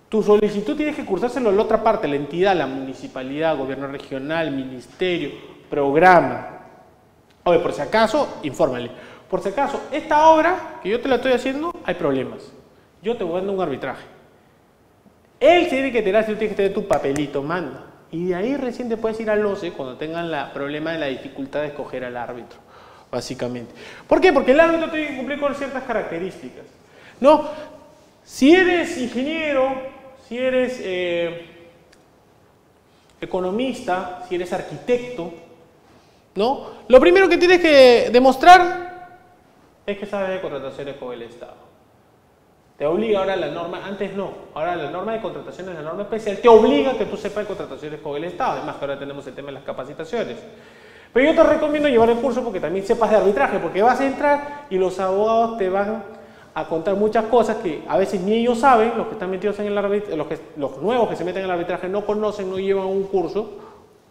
Tu solicitud tienes que cursárselo a la otra parte, la entidad, la municipalidad, gobierno regional, ministerio, programa. Oye, por si acaso, infórmale. Por si acaso, esta obra que yo te la estoy haciendo, hay problemas. Yo te voy dando un arbitraje. Él tiene que tener, si tú tienes que tener tu papelito, manda. Y de ahí recién te puedes ir al LOCE cuando tengan el problema de la dificultad de escoger al árbitro, básicamente. ¿Por qué? Porque el árbitro tiene que cumplir con ciertas características. No, si eres ingeniero, si eres economista, si eres arquitecto, ¿no? Lo primero que tienes que demostrar es que sabes de contrataciones con el Estado. Te obliga ahora la norma, antes no, ahora la norma de contrataciones, la norma especial, te obliga a que tú sepas de contrataciones con el Estado. Además que ahora tenemos el tema de las capacitaciones. Pero yo te recomiendo llevar el curso porque también sepas de arbitraje, porque vas a entrar y los abogados te van a contar muchas cosas que a veces ni ellos saben, los que están metidos en el arbitraje, los nuevos que se meten en el arbitraje no conocen, no llevan un curso,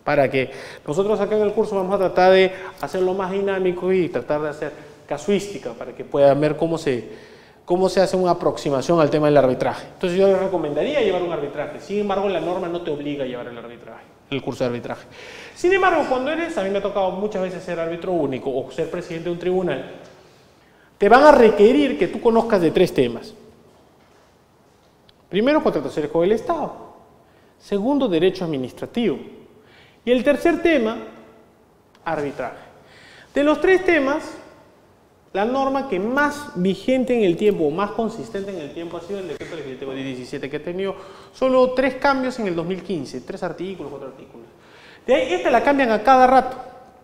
para que nosotros acá en el curso vamos a tratar de hacerlo más dinámico y tratar de hacer casuística para que puedan ver cómo se hace una aproximación al tema del arbitraje. Entonces yo les recomendaría llevar un arbitraje, sin embargo la norma no te obliga a llevar el arbitraje, el curso de arbitraje. Sin embargo, cuando a mí me ha tocado muchas veces ser árbitro único o ser presidente de un tribunal, te van a requerir que tú conozcas de 3 temas. Primero, contrataciones con el Estado. Segundo, derecho administrativo. Y el tercer tema, arbitraje. De los 3 temas, la norma que más vigente en el tiempo, o más consistente en el tiempo, ha sido el decreto legislativo 17, que ha tenido solo 3 cambios en el 2015, 3 artículos, 4 artículos. De ahí, esta la cambian a cada rato.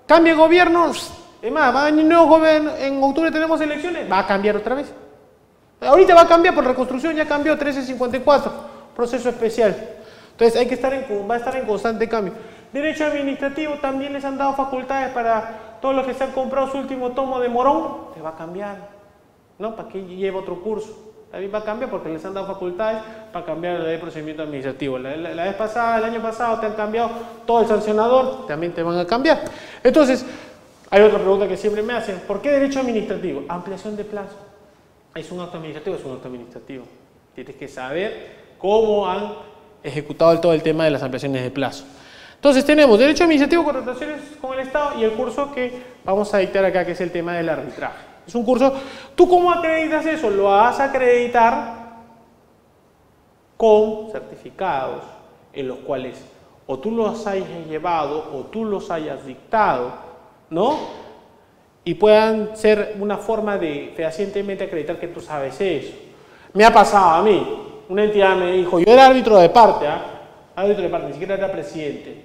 Cambia el gobierno, es más, va a venir nuevo gobierno, en octubre tenemos elecciones, va a cambiar otra vez. Ahorita va a cambiar por reconstrucción, ya cambió 1354, proceso especial. Entonces va a estar en constante cambio. Derecho administrativo, también les han dado facultades para todos los que se han comprado su último tomo de Morón, te va a cambiar, ¿no? ¿Para qué lleva otro curso? También va a cambiar porque les han dado facultades para cambiar la ley de procedimiento administrativo. La vez pasada, el año pasado te han cambiado todo el sancionador, también te van a cambiar. Entonces, hay otra pregunta que siempre me hacen, ¿por qué derecho administrativo? Ampliación de plazo. ¿Es un acto administrativo? Es un acto administrativo. Tienes que saber cómo han ejecutado todo el tema de las ampliaciones de plazo. Entonces tenemos derecho administrativo, contrataciones con el Estado y el curso que vamos a dictar acá, que es el tema del arbitraje. Es un curso, ¿tú cómo acreditas eso? Lo vas a acreditar con certificados en los cuales o tú los hayas llevado o tú los hayas dictado, ¿no? Y puedan ser una forma de fehacientemente acreditar que tú sabes eso. Me ha pasado a mí, una entidad me dijo, yo era árbitro de parte, árbitro de parte, ni siquiera era presidente,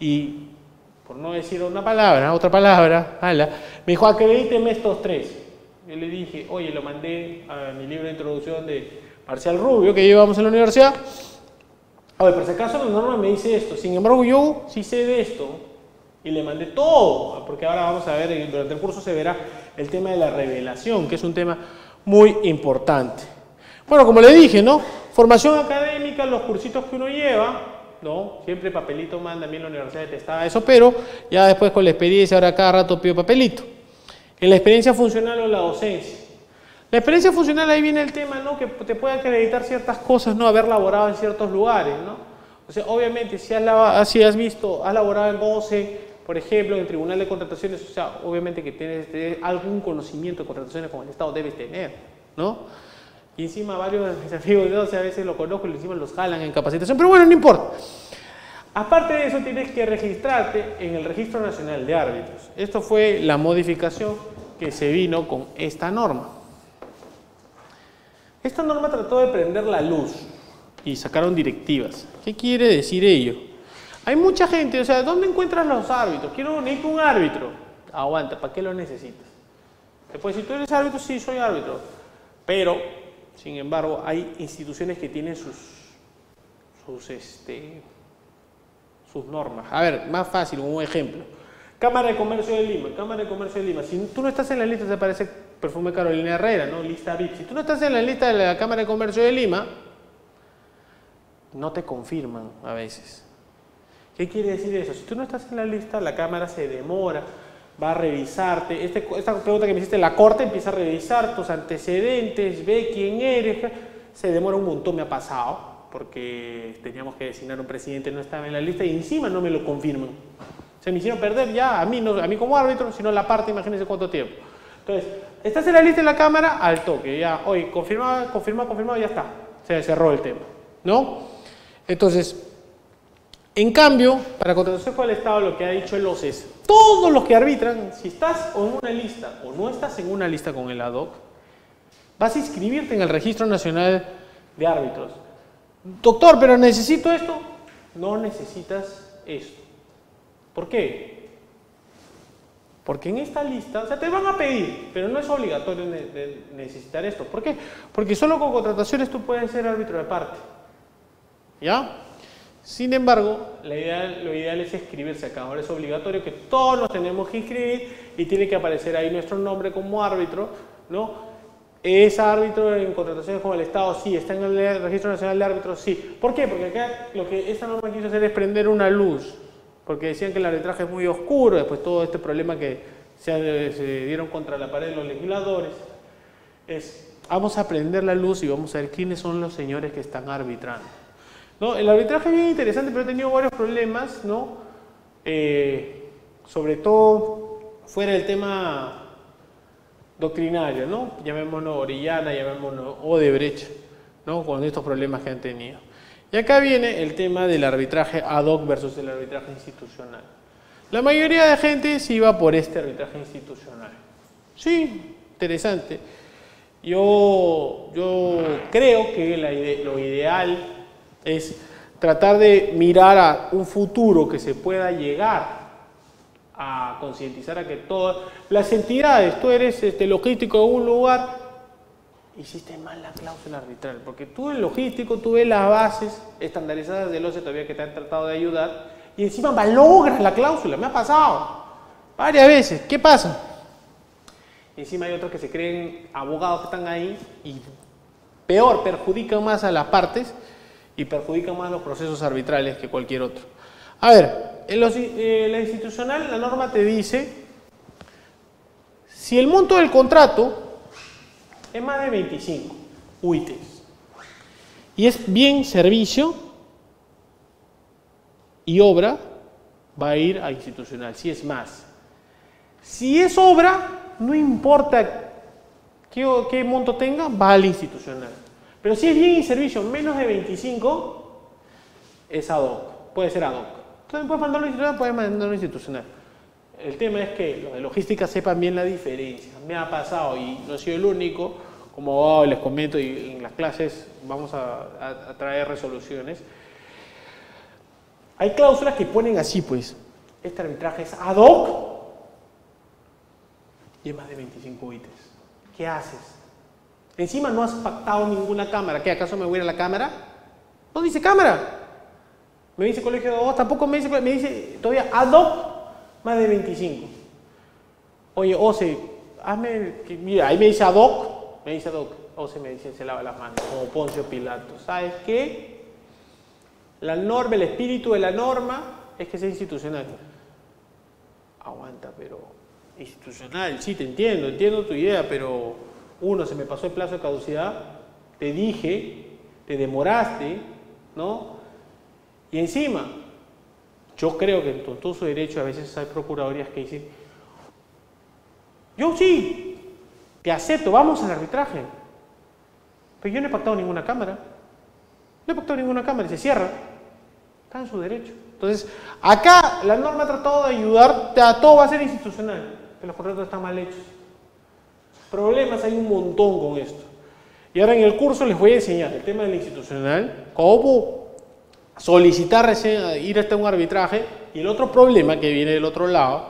y por no decir una palabra, otra palabra, me dijo, acredíteme estos 3. Yo le dije, oye, lo mandé a mi libro de introducción de Marcial Rubio, que llevamos en la universidad. A ver, por si acaso la norma me dice esto, sin embargo yo sí sé de esto, y le mandé todo, porque ahora vamos a ver, durante el curso se verá el tema de la revelación, que es un tema muy importante. Bueno, como le dije, ¿no? Formación académica, los cursitos que uno lleva, ¿no? Siempre papelito manda, a mí en la universidad detestaba eso, pero ya después con la experiencia, ahora cada rato pido papelito. En la experiencia funcional o la docencia. La experiencia funcional, ahí viene el tema, ¿no? Que te puede acreditar ciertas cosas, ¿no? Haber laborado en ciertos lugares, ¿no? O sea, obviamente, si has laborado en OCE, por ejemplo, en el Tribunal de Contrataciones, o sea, obviamente que tienes algún conocimiento de contrataciones con el Estado, debes tener, ¿no? Y encima varios de mis amigos de OCE a veces lo conozco y encima los jalan en capacitación, pero bueno, no importa. Aparte de eso, tienes que registrarte en el Registro Nacional de Árbitros. Esto fue la modificación que se vino con esta norma. Esta norma trató de prender la luz y sacaron directivas. ¿Qué quiere decir ello? Hay mucha gente, o sea, ¿dónde encuentras los árbitros? Necesito un árbitro. Aguanta, ¿para qué lo necesitas? Después, si tú eres árbitro, sí, soy árbitro. Pero, sin embargo, hay instituciones que tienen sus normas. A ver, más fácil, un ejemplo. Cámara de Comercio de Lima. Cámara de Comercio de Lima. Si tú no estás en la lista, te aparece Perfume Carolina Herrera, ¿no? Lista VIP. Si tú no estás en la lista de la Cámara de Comercio de Lima, no te confirman a veces. ¿Qué quiere decir eso? Si tú no estás en la lista, la Cámara se demora, va a revisarte. Esta pregunta que me hiciste, la Corte empieza a revisar tus antecedentes, ve quién eres. Se demora un montón, me ha pasado, porque teníamos que designar un presidente, no estaba en la lista y encima no me lo confirman. Se me hicieron perder ya, a mí como árbitro, sino la parte, imagínense cuánto tiempo. Entonces, estás en la lista de la Cámara, al toque, ya, oye, confirmado, ya está. Se cerró el tema, ¿no? Entonces, en cambio, para contratación con el Estado, lo que ha dicho el OCE es, todos los que arbitran, si estás en una lista o no estás en una lista con el ADOC, vas a inscribirte en el Registro Nacional de Árbitros. Doctor, pero necesito esto. No necesitas esto. ¿Por qué? Porque en esta lista, o sea, te van a pedir, pero no es obligatorio necesitar esto. ¿Por qué? Porque solo con contrataciones tú puedes ser árbitro de parte. ¿Ya? Sin embargo, lo ideal es inscribirse acá. Ahora es obligatorio que todos nos tenemos que inscribir y tiene que aparecer ahí nuestro nombre como árbitro, ¿no? ¿Es árbitro en contrataciones con el Estado? Sí. ¿Está en el Registro Nacional de Árbitros? Sí. ¿Por qué? Porque acá lo que esta norma quiso hacer es prender una luz. Porque decían que el arbitraje es muy oscuro, después todo este problema que se dieron contra la pared de los legisladores. Vamos a prender la luz y vamos a ver quiénes son los señores que están arbitrando, ¿no? El arbitraje es bien interesante, pero he tenido varios problemas, ¿no? Sobre todo fuera del tema doctrinario, ¿no? Llamémonos Orellana, llamémonos Odebrecht, ¿no? Con estos problemas que han tenido. Y acá viene el tema del arbitraje ad hoc versus el arbitraje institucional. La mayoría de gente se iba por este arbitraje institucional. Sí, interesante. Yo creo que lo ideal es tratar de mirar a un futuro que se pueda llegar a concientizar a que todas las entidades, tú eres logístico de un lugar, hiciste mal la cláusula arbitral, porque tú en logístico, tú ves las bases estandarizadas del OCE todavía que te han tratado de ayudar y encima malogras la cláusula, me ha pasado varias veces. ¿Qué pasa? Encima hay otros que se creen abogados que están ahí y peor, perjudican más a las partes y perjudican más los procesos arbitrales que cualquier otro. A ver, en la institucional la norma te dice si el monto del contrato es más de 25 UITs y es bien servicio y obra, va a ir a institucional, si es más. Si es obra, no importa qué monto tenga, va al institucional. Pero si es bien y servicio menos de 25, es ad hoc, puede ser ad hoc. Entonces puedes mandarlo institucional, puedes mandarlo institucional. El tema es que los de logística sepan bien la diferencia. Me ha pasado y no he sido el único, como abogado les comento y en las clases vamos a traer resoluciones. Hay cláusulas que ponen así pues, este arbitraje es ad hoc y es más de 25 ítems. ¿Qué haces? Encima no has pactado ninguna cámara. ¿Qué? ¿Acaso me voy a ir a la cámara? No dice cámara. Me dice colegio de abogados, tampoco me dice todavía ad hoc más de 25. Oye, Ose, hazme, mira, ahí me dice ad hoc, Ose me dice, se lava las manos, como Poncio Pilato. ¿Sabes qué? La norma, el espíritu de la norma es que sea institucional. Aguanta, pero institucional, sí, te entiendo tu idea, pero uno, se me pasó el plazo de caducidad, te dije, te demoraste, ¿no? Y encima, yo creo que en todo su derecho a veces hay procuradurías que dicen, yo sí, te acepto, vamos al arbitraje. Pero yo no he pactado ninguna cámara. No he pactado ninguna cámara y se cierra. Está en su derecho. Entonces, acá la norma ha tratado de ayudar, todo va a ser institucional, que los contratos están mal hechos. Problemas hay un montón con esto. Y ahora en el curso les voy a enseñar el tema del institucional, cómo solicitar recién ir hasta un arbitraje, y el otro problema que viene del otro lado,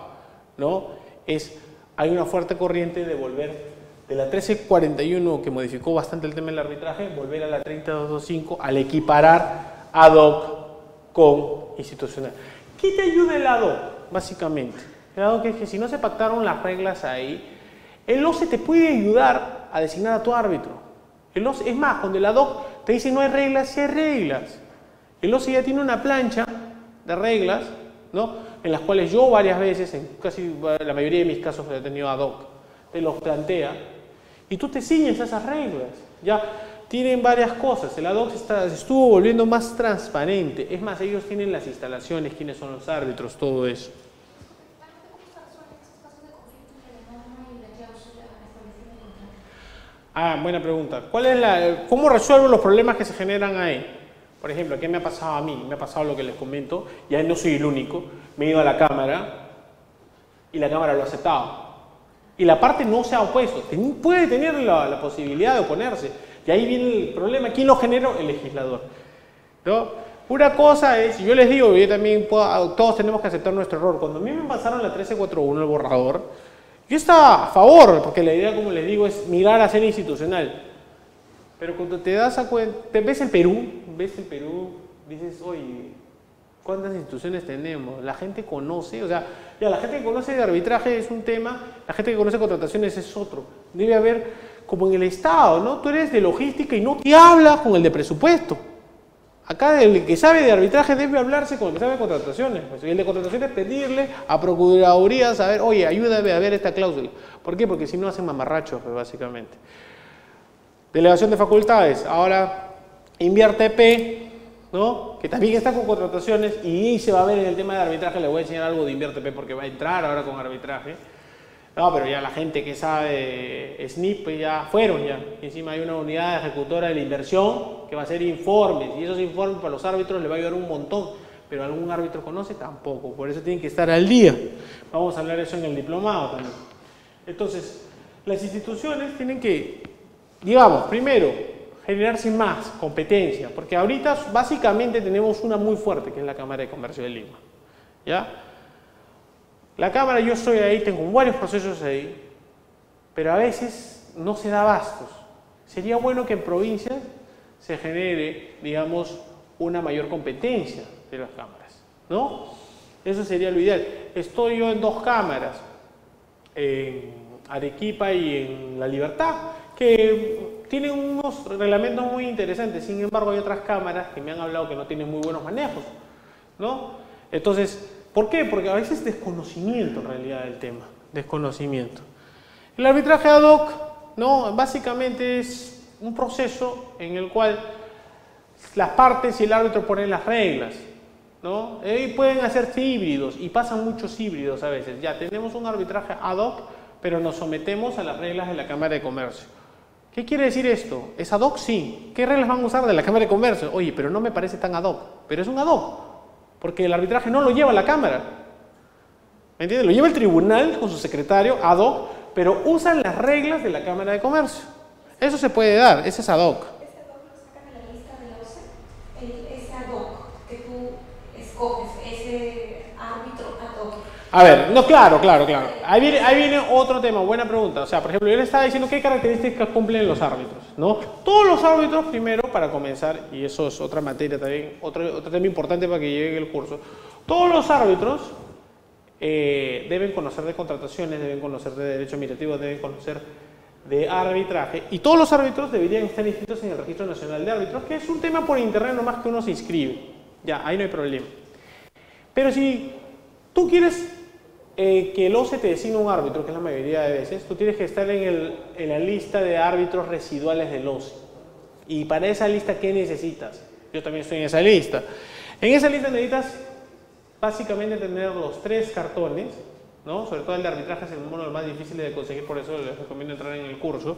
¿no? Es, hay una fuerte corriente de volver de la 1341, que modificó bastante el tema del arbitraje, volver a la 30225 al equiparar ad hoc con institucional. ¿Qué te ayuda el ad hoc? Básicamente, el ad hoc es que si no se pactaron las reglas ahí, el OCE te puede ayudar a designar a tu árbitro. El OCE, es más, cuando el ad hoc te dice no hay reglas, sí hay reglas. El OCE ya tiene una plancha de reglas, ¿no? En las cuales yo varias veces, en casi la mayoría de mis casos he tenido ad hoc, te los plantea y tú te ciñes a esas reglas. Ya tienen varias cosas. El ad hoc se estuvo volviendo más transparente. Es más, ellos tienen las instalaciones, quiénes son los árbitros, todo eso. Ah, buena pregunta. ¿Cómo resuelvo los problemas que se generan ahí? Por ejemplo, ¿qué me ha pasado a mí? Me ha pasado lo que les comento, ya no soy el único. Me he ido a la cámara y la cámara lo ha aceptado. Y la parte no se ha opuesto. Puede tener la posibilidad de oponerse. Y ahí viene el problema. ¿Quién lo generó? El legislador, ¿no? Una cosa es, yo les digo, yo también todos tenemos que aceptar nuestro error. Cuando a mí me pasaron la 1341, el borrador, yo estaba a favor, porque la idea, como les digo, es mirar a ser institucional. Pero cuando te das cuenta, ves el Perú, dices, oye, ¿cuántas instituciones tenemos? La gente conoce, o sea, ya la gente que conoce de arbitraje es un tema, la gente que conoce contrataciones es otro. Debe haber, como en el Estado, ¿no? Tú eres de logística y no te hablas con el de presupuesto. Acá el que sabe de arbitraje debe hablarse con el que sabe de contrataciones. Pues, y el de contrataciones pedirle a Procuraduría saber, oye, ayúdame a ver esta cláusula. ¿Por qué? Porque si no hacen mamarrachos, pues, básicamente. Delegación de facultades. Ahora, InviarTP, ¿no? Que también está con contrataciones y se va a ver en el tema de arbitraje. Le voy a enseñar algo de InviarTP porque va a entrar ahora con arbitraje. No, pero ya la gente que sabe SNIP ya fueron ya. Y encima hay una unidad ejecutora de la inversión que va a hacer informes. Y esos informes para los árbitros les va a ayudar un montón. Pero algún árbitro conoce tampoco. Por eso tienen que estar al día. Vamos a hablar de eso en el diplomado también. Entonces, las instituciones tienen que, digamos, primero, generarse más competencia. Porque ahorita básicamente tenemos una muy fuerte, que es la Cámara de Comercio de Lima. ¿Ya? La Cámara, yo estoy ahí, tengo varios procesos ahí, pero a veces no se da abastos. Sería bueno que en provincias se genere, digamos, una mayor competencia de las cámaras, ¿no? Eso sería lo ideal. Estoy yo en 2 cámaras, en Arequipa y en La Libertad, que tienen unos reglamentos muy interesantes. Sin embargo, hay otras cámaras que me han hablado que no tienen muy buenos manejos, ¿no? Entonces, ¿por qué? Porque a veces desconocimiento en realidad del tema, desconocimiento. El arbitraje ad hoc, ¿no? Básicamente es un proceso en el cual las partes y el árbitro ponen las reglas, ¿no? Y pueden hacerse híbridos y pasan muchos híbridos a veces. Ya tenemos un arbitraje ad hoc, pero nos sometemos a las reglas de la Cámara de Comercio. ¿Qué quiere decir esto? ¿Es ad hoc? Sí. ¿Qué reglas van a usar de la Cámara de Comercio? Oye, pero no me parece tan ad hoc. Pero es un ad hoc, porque el arbitraje no lo lleva la Cámara. ¿Me entiendes? Lo lleva el tribunal con su secretario ad hoc, pero usan las reglas de la Cámara de Comercio. Eso se puede dar, ese es ad hoc. ¿Ese ad hoc lo sacan en la lista de la OCE? Ese ad hoc que tú escoges, ese árbitro ad hoc. A ver, no, claro. Ahí viene otro tema, buena pregunta. O sea, por ejemplo, yo le estaba diciendo qué características cumplen los árbitros, ¿no? Todos los árbitros, primero, para comenzar, y eso es otra materia también, otro tema importante para que llegue el curso, todos los árbitros deben conocer de contrataciones, deben conocer de derecho administrativo, deben conocer de arbitraje, y todos los árbitros deberían estar inscritos en el Registro Nacional de Árbitros, que es un tema por internet nomás que uno se inscribe. Ya, ahí no hay problema. Pero si tú quieres que el OCE te designe un árbitro, que es la mayoría de veces, tú tienes que estar en la lista de árbitros residuales del OCE. Y para esa lista, ¿qué necesitas? Yo también estoy en esa lista. En esa lista necesitas básicamente tener los 3 cartones, ¿no? Sobre todo el de arbitraje es uno de los más difíciles de conseguir, por eso les recomiendo entrar en el curso.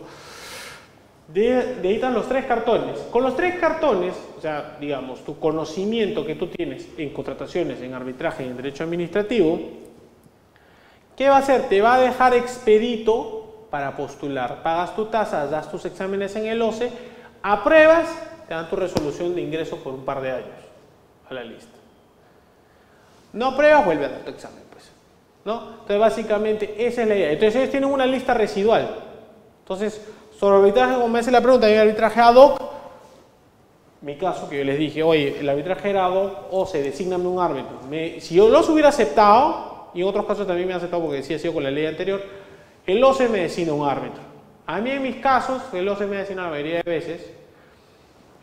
Necesitan los 3 cartones. Con los 3 cartones, o sea, digamos, tu conocimiento que tú tienes en contrataciones, en arbitraje y en derecho administrativo, ¿qué va a hacer? Te va a dejar expedito para postular. Pagas tu tasa, das tus exámenes en el OCE, apruebas, te dan tu resolución de ingreso por un par de años a la lista. No apruebas, vuelve a dar tu examen, pues, ¿no? Entonces, básicamente, esa es la idea. Entonces, ellos tienen una lista residual. Entonces, sobre arbitraje, como me hace la pregunta, ¿hay arbitraje ad hoc? Mi caso, que yo les dije, oye, el arbitraje era ad hoc, o se desígname un árbitro. Si yo los hubiera aceptado, y en otros casos también me han aceptado porque sí ha sido con la ley anterior, el OCE me designa un árbitro. A mí en mis casos, el OCE me designa la mayoría de veces,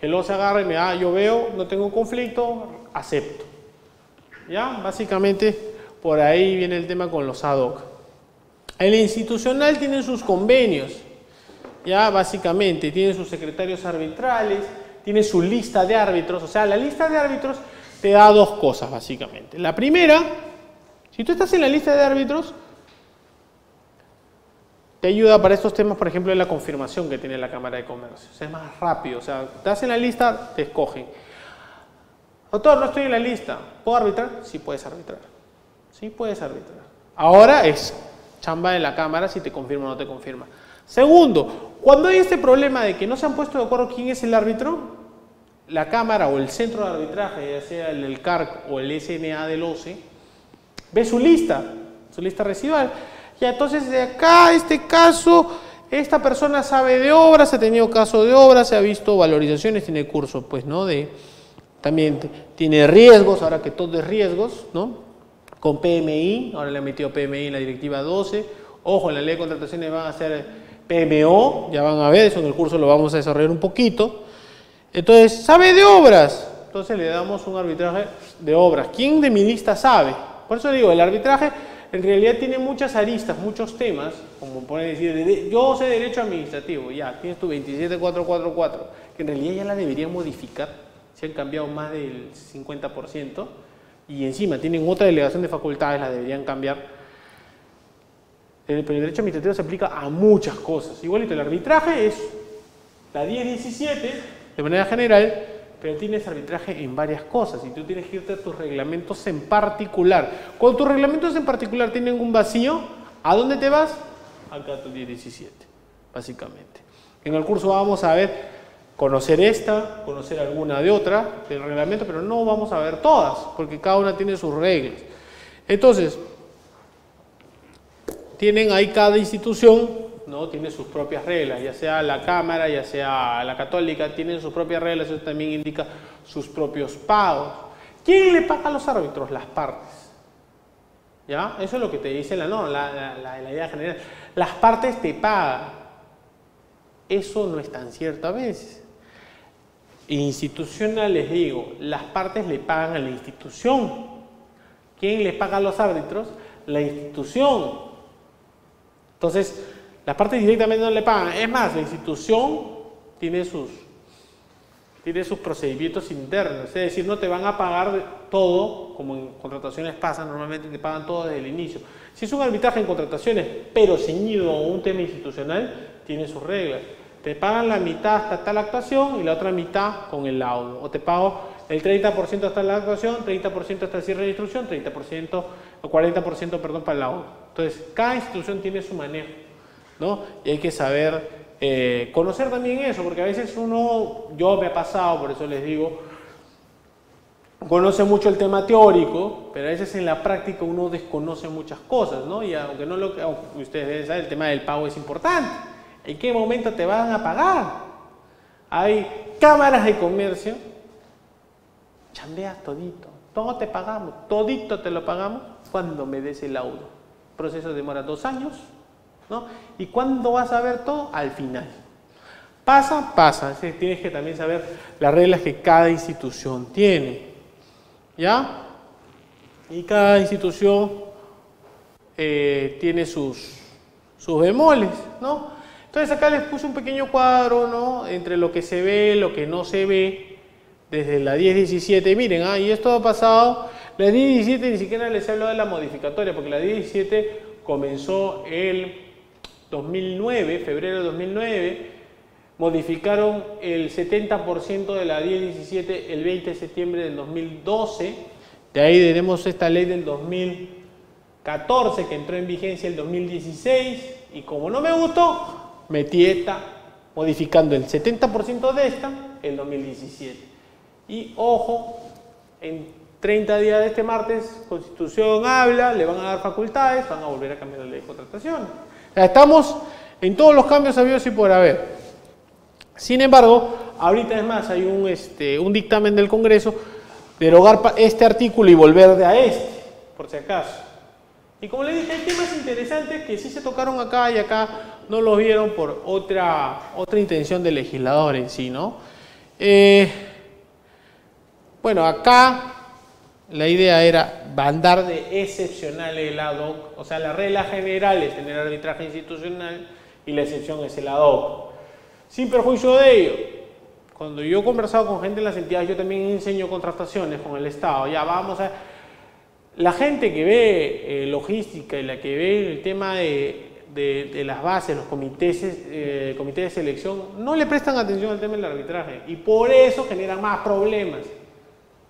el OCE agarra y me da, yo veo, no tengo conflicto, acepto. ¿Ya? Básicamente, por ahí viene el tema con los ad hoc. El institucional tiene sus convenios, ya, básicamente, tiene sus secretarios arbitrales, tiene su lista de árbitros, o sea, la lista de árbitros te da 2 cosas, básicamente. La primera, si tú estás en la lista de árbitros, te ayuda para estos temas, por ejemplo, de la confirmación que tiene la Cámara de Comercio. O sea, es más rápido, o sea, estás en la lista, te escogen. Doctor, no estoy en la lista, ¿puedo arbitrar? Sí puedes arbitrar. Sí puedes arbitrar. Ahora es chamba de la Cámara si te confirma o no te confirma. Segundo, cuando hay este problema de que no se han puesto de acuerdo quién es el árbitro, la Cámara o el centro de arbitraje, ya sea el CARC o el SNA del OCE, ve su lista residual. Y entonces de acá, este caso, esta persona sabe de obras, ha tenido caso de obras, se ha visto valorizaciones, tiene curso, pues, ¿no? También tiene riesgos, ahora que todo es riesgos, ¿no? Con PMI, ahora le han metido PMI en la directiva 12. Ojo, en la ley de contrataciones van a hacer PMO, ya van a ver, eso en el curso lo vamos a desarrollar un poquito. Entonces, sabe de obras, entonces le damos un arbitraje de obras. ¿Quién de mi lista sabe? Por eso digo, el arbitraje en realidad tiene muchas aristas, muchos temas, como pueden decir, yo sé derecho administrativo, ya, tienes tu 27444, que en realidad ya la deberían modificar. Se han cambiado más del 50% y encima tienen otra delegación de facultades, la deberían cambiar. Pero el derecho administrativo se aplica a muchas cosas. Igualito, el arbitraje es la 1017 de manera general, pero tienes arbitraje en varias cosas y tú tienes que irte a tus reglamentos en particular. Cuando tus reglamentos en particular tienen un vacío, ¿a dónde te vas? Acá a tu 1017, básicamente. En el curso vamos a ver conocer esta, conocer alguna de otra del reglamento, pero no vamos a ver todas, porque cada una tiene sus reglas. Entonces, tienen ahí cada institución, ¿no? Tiene sus propias reglas, ya sea la Cámara, ya sea la Católica, tienen sus propias reglas, eso también indica sus propios pagos. ¿Quién le paga a los árbitros? Las partes. ¿Ya? Eso es lo que te dice la idea general. Las partes te pagan. Eso no es tan cierto a veces. Institucional, les digo, las partes le pagan a la institución. ¿Quién le paga a los árbitros? La institución. Entonces, las partes directamente no le pagan. Es más, la institución tiene sus procedimientos internos. Es decir, no te van a pagar todo, como en contrataciones pasa, normalmente te pagan todo desde el inicio. Si es un arbitraje en contrataciones, pero ceñido a un tema institucional, tiene sus reglas. te pagan la mitad hasta tal actuación y la otra mitad con el laudo. O te pago el 30% hasta la actuación, 30% hasta el cierre de instrucción, 30% o 40% perdón, para el laudo. Entonces, cada institución tiene su manejo, ¿no? Y hay que saber conocer también eso, porque a veces yo me ha pasado, por eso les digo, conoce mucho el tema teórico, pero a veces en la práctica uno desconoce muchas cosas, ¿no? Y aunque ustedes deben saber, el tema del pago es importante. ¿En qué momento te van a pagar? Hay cámaras de comercio, chambeas todito, todo te pagamos, todito te lo pagamos cuando me des el laudo. El proceso demora 2 años, ¿no? ¿Y cuándo vas a ver todo? Al final. Pasa. Tienes que también saber las reglas que cada institución tiene. ¿Ya? Y cada institución tiene sus bemoles, ¿no? Entonces acá les puse un pequeño cuadro, ¿no? Entre lo que se ve, lo que no se ve, desde la 10-17. Miren, y esto ha pasado, la 10-17 ni siquiera les he hablado de la modificatoria, porque la 10-17 comenzó el 2009, febrero de 2009, modificaron el 70% de la 10-17 el 20 de septiembre del 2012, de ahí tenemos esta ley del 2014 que entró en vigencia el 2016 y como no me gustó, metí esta modificando el 70% de esta el 2017. Y ojo, en 30 días de este martes, Constitución habla, le van a dar facultades, van a volver a cambiar la ley de contratación. O sea, estamos en todos los cambios habidos y por haber. Sin embargo, ahorita es más, hay un dictamen del Congreso, derogar este artículo y volver a por si acaso. Y como les dije, hay temas interesantes que sí se tocaron acá y acá no los vieron por otra intención del legislador en sí, ¿no? Bueno, acá la idea era bandar de excepcional el ad hoc, o sea, la regla general es tener arbitraje institucional y la excepción es el ad hoc. Sin perjuicio de ello, cuando yo he conversado con gente en las entidades, yo también enseño contrataciones con el Estado. Ya vamos a... La gente que ve logística y la que ve el tema de las bases, los comités de selección, no le prestan atención al tema del arbitraje y por eso generan más problemas.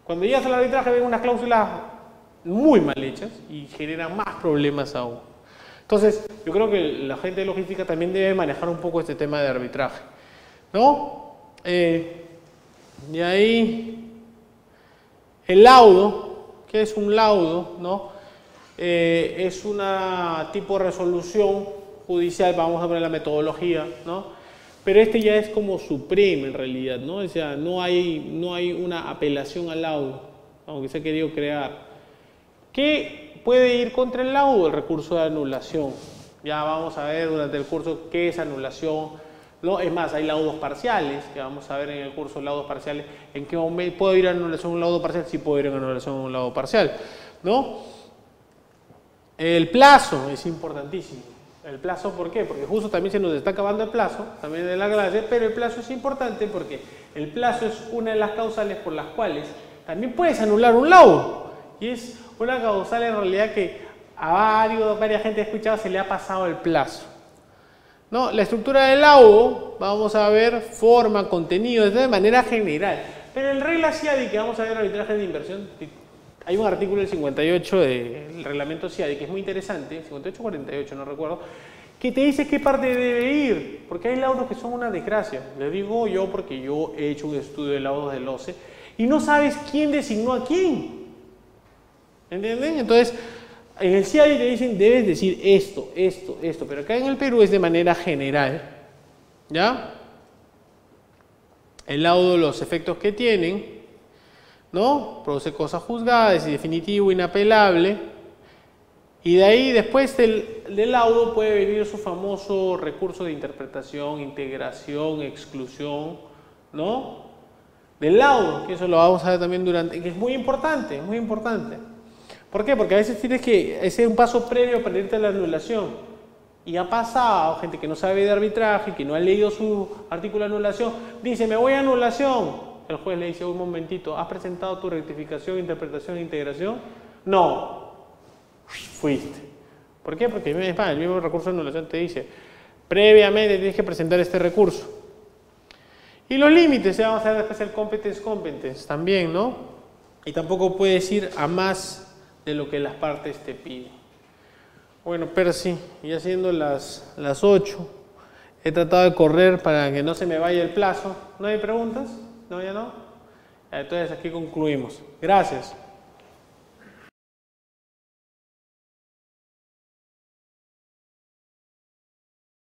Cuando llegas al arbitraje ven unas cláusulas muy mal hechas y generan más problemas aún. Entonces, yo creo que la gente de logística también debe manejar un poco este tema de arbitraje, ¿no? Y ahí, el laudo, ¿qué es un laudo? ¿No? Es una tipo de resolución judicial, vamos a poner la metodología, ¿no? Pero este ya es como supremo en realidad, ¿no? O sea, no hay una apelación al laudo, aunque se ha querido crear. ¿Qué puede ir contra el laudo? El recurso de anulación. Ya vamos a ver durante el curso qué es anulación, ¿no? Es más, hay laudos parciales, que vamos a ver en el curso laudos parciales, en qué momento puedo ir a anulación a un laudo parcial, sí puedo ir a anulación a un laudo parcial, ¿no? El plazo es importantísimo. El plazo, ¿por qué? Porque justo también se nos está acabando el plazo, también de la clase, pero el plazo es importante porque el plazo es una de las causales por las cuales también puedes anular un laudo. Y es una causal en realidad que a varias gente escuchado se le ha pasado el plazo. ¿No? La estructura del laudo, vamos a ver forma, contenido, de manera general. Pero en regla CIADI, que vamos a ver arbitraje de inversión, hay un artículo del 58 del reglamento CIADI que es muy interesante, 58-48 no recuerdo, que te dice qué parte debe ir, porque hay laudos que son una desgracia. Le digo yo porque yo he hecho un estudio de laudos del OCE y no sabes quién designó a quién. ¿Entienden? Entonces, en el CIADI te dicen, debes decir esto, pero acá en el Perú es de manera general. ¿Ya? El laudo, los efectos que tienen, ¿no? Produce cosa juzgada, es definitivo, inapelable. Y de ahí, después del laudo, puede venir su famoso recurso de interpretación, integración, exclusión, ¿no? Del laudo, que eso lo vamos a ver también que es muy importante, es muy importante. ¿Por qué? Porque a veces tienes que hacer un paso previo para irte a la anulación. Y ha pasado gente que no sabe de arbitraje, que no ha leído su artículo de anulación, dice, me voy a anulación. El juez le dice, un momentito, ¿has presentado tu rectificación, interpretación e integración? No. Fuiste. ¿Por qué? Porque el mismo recurso de anulación te dice, previamente tienes que presentar este recurso. Y los límites, ya vamos a ver después el competence también, ¿no? Y tampoco puedes ir a más de lo que las partes te piden. Bueno, Percy, ya siendo las 8, he tratado de correr para que no se me vaya el plazo. ¿No hay preguntas? ¿No, ya no? Entonces aquí concluimos. Gracias.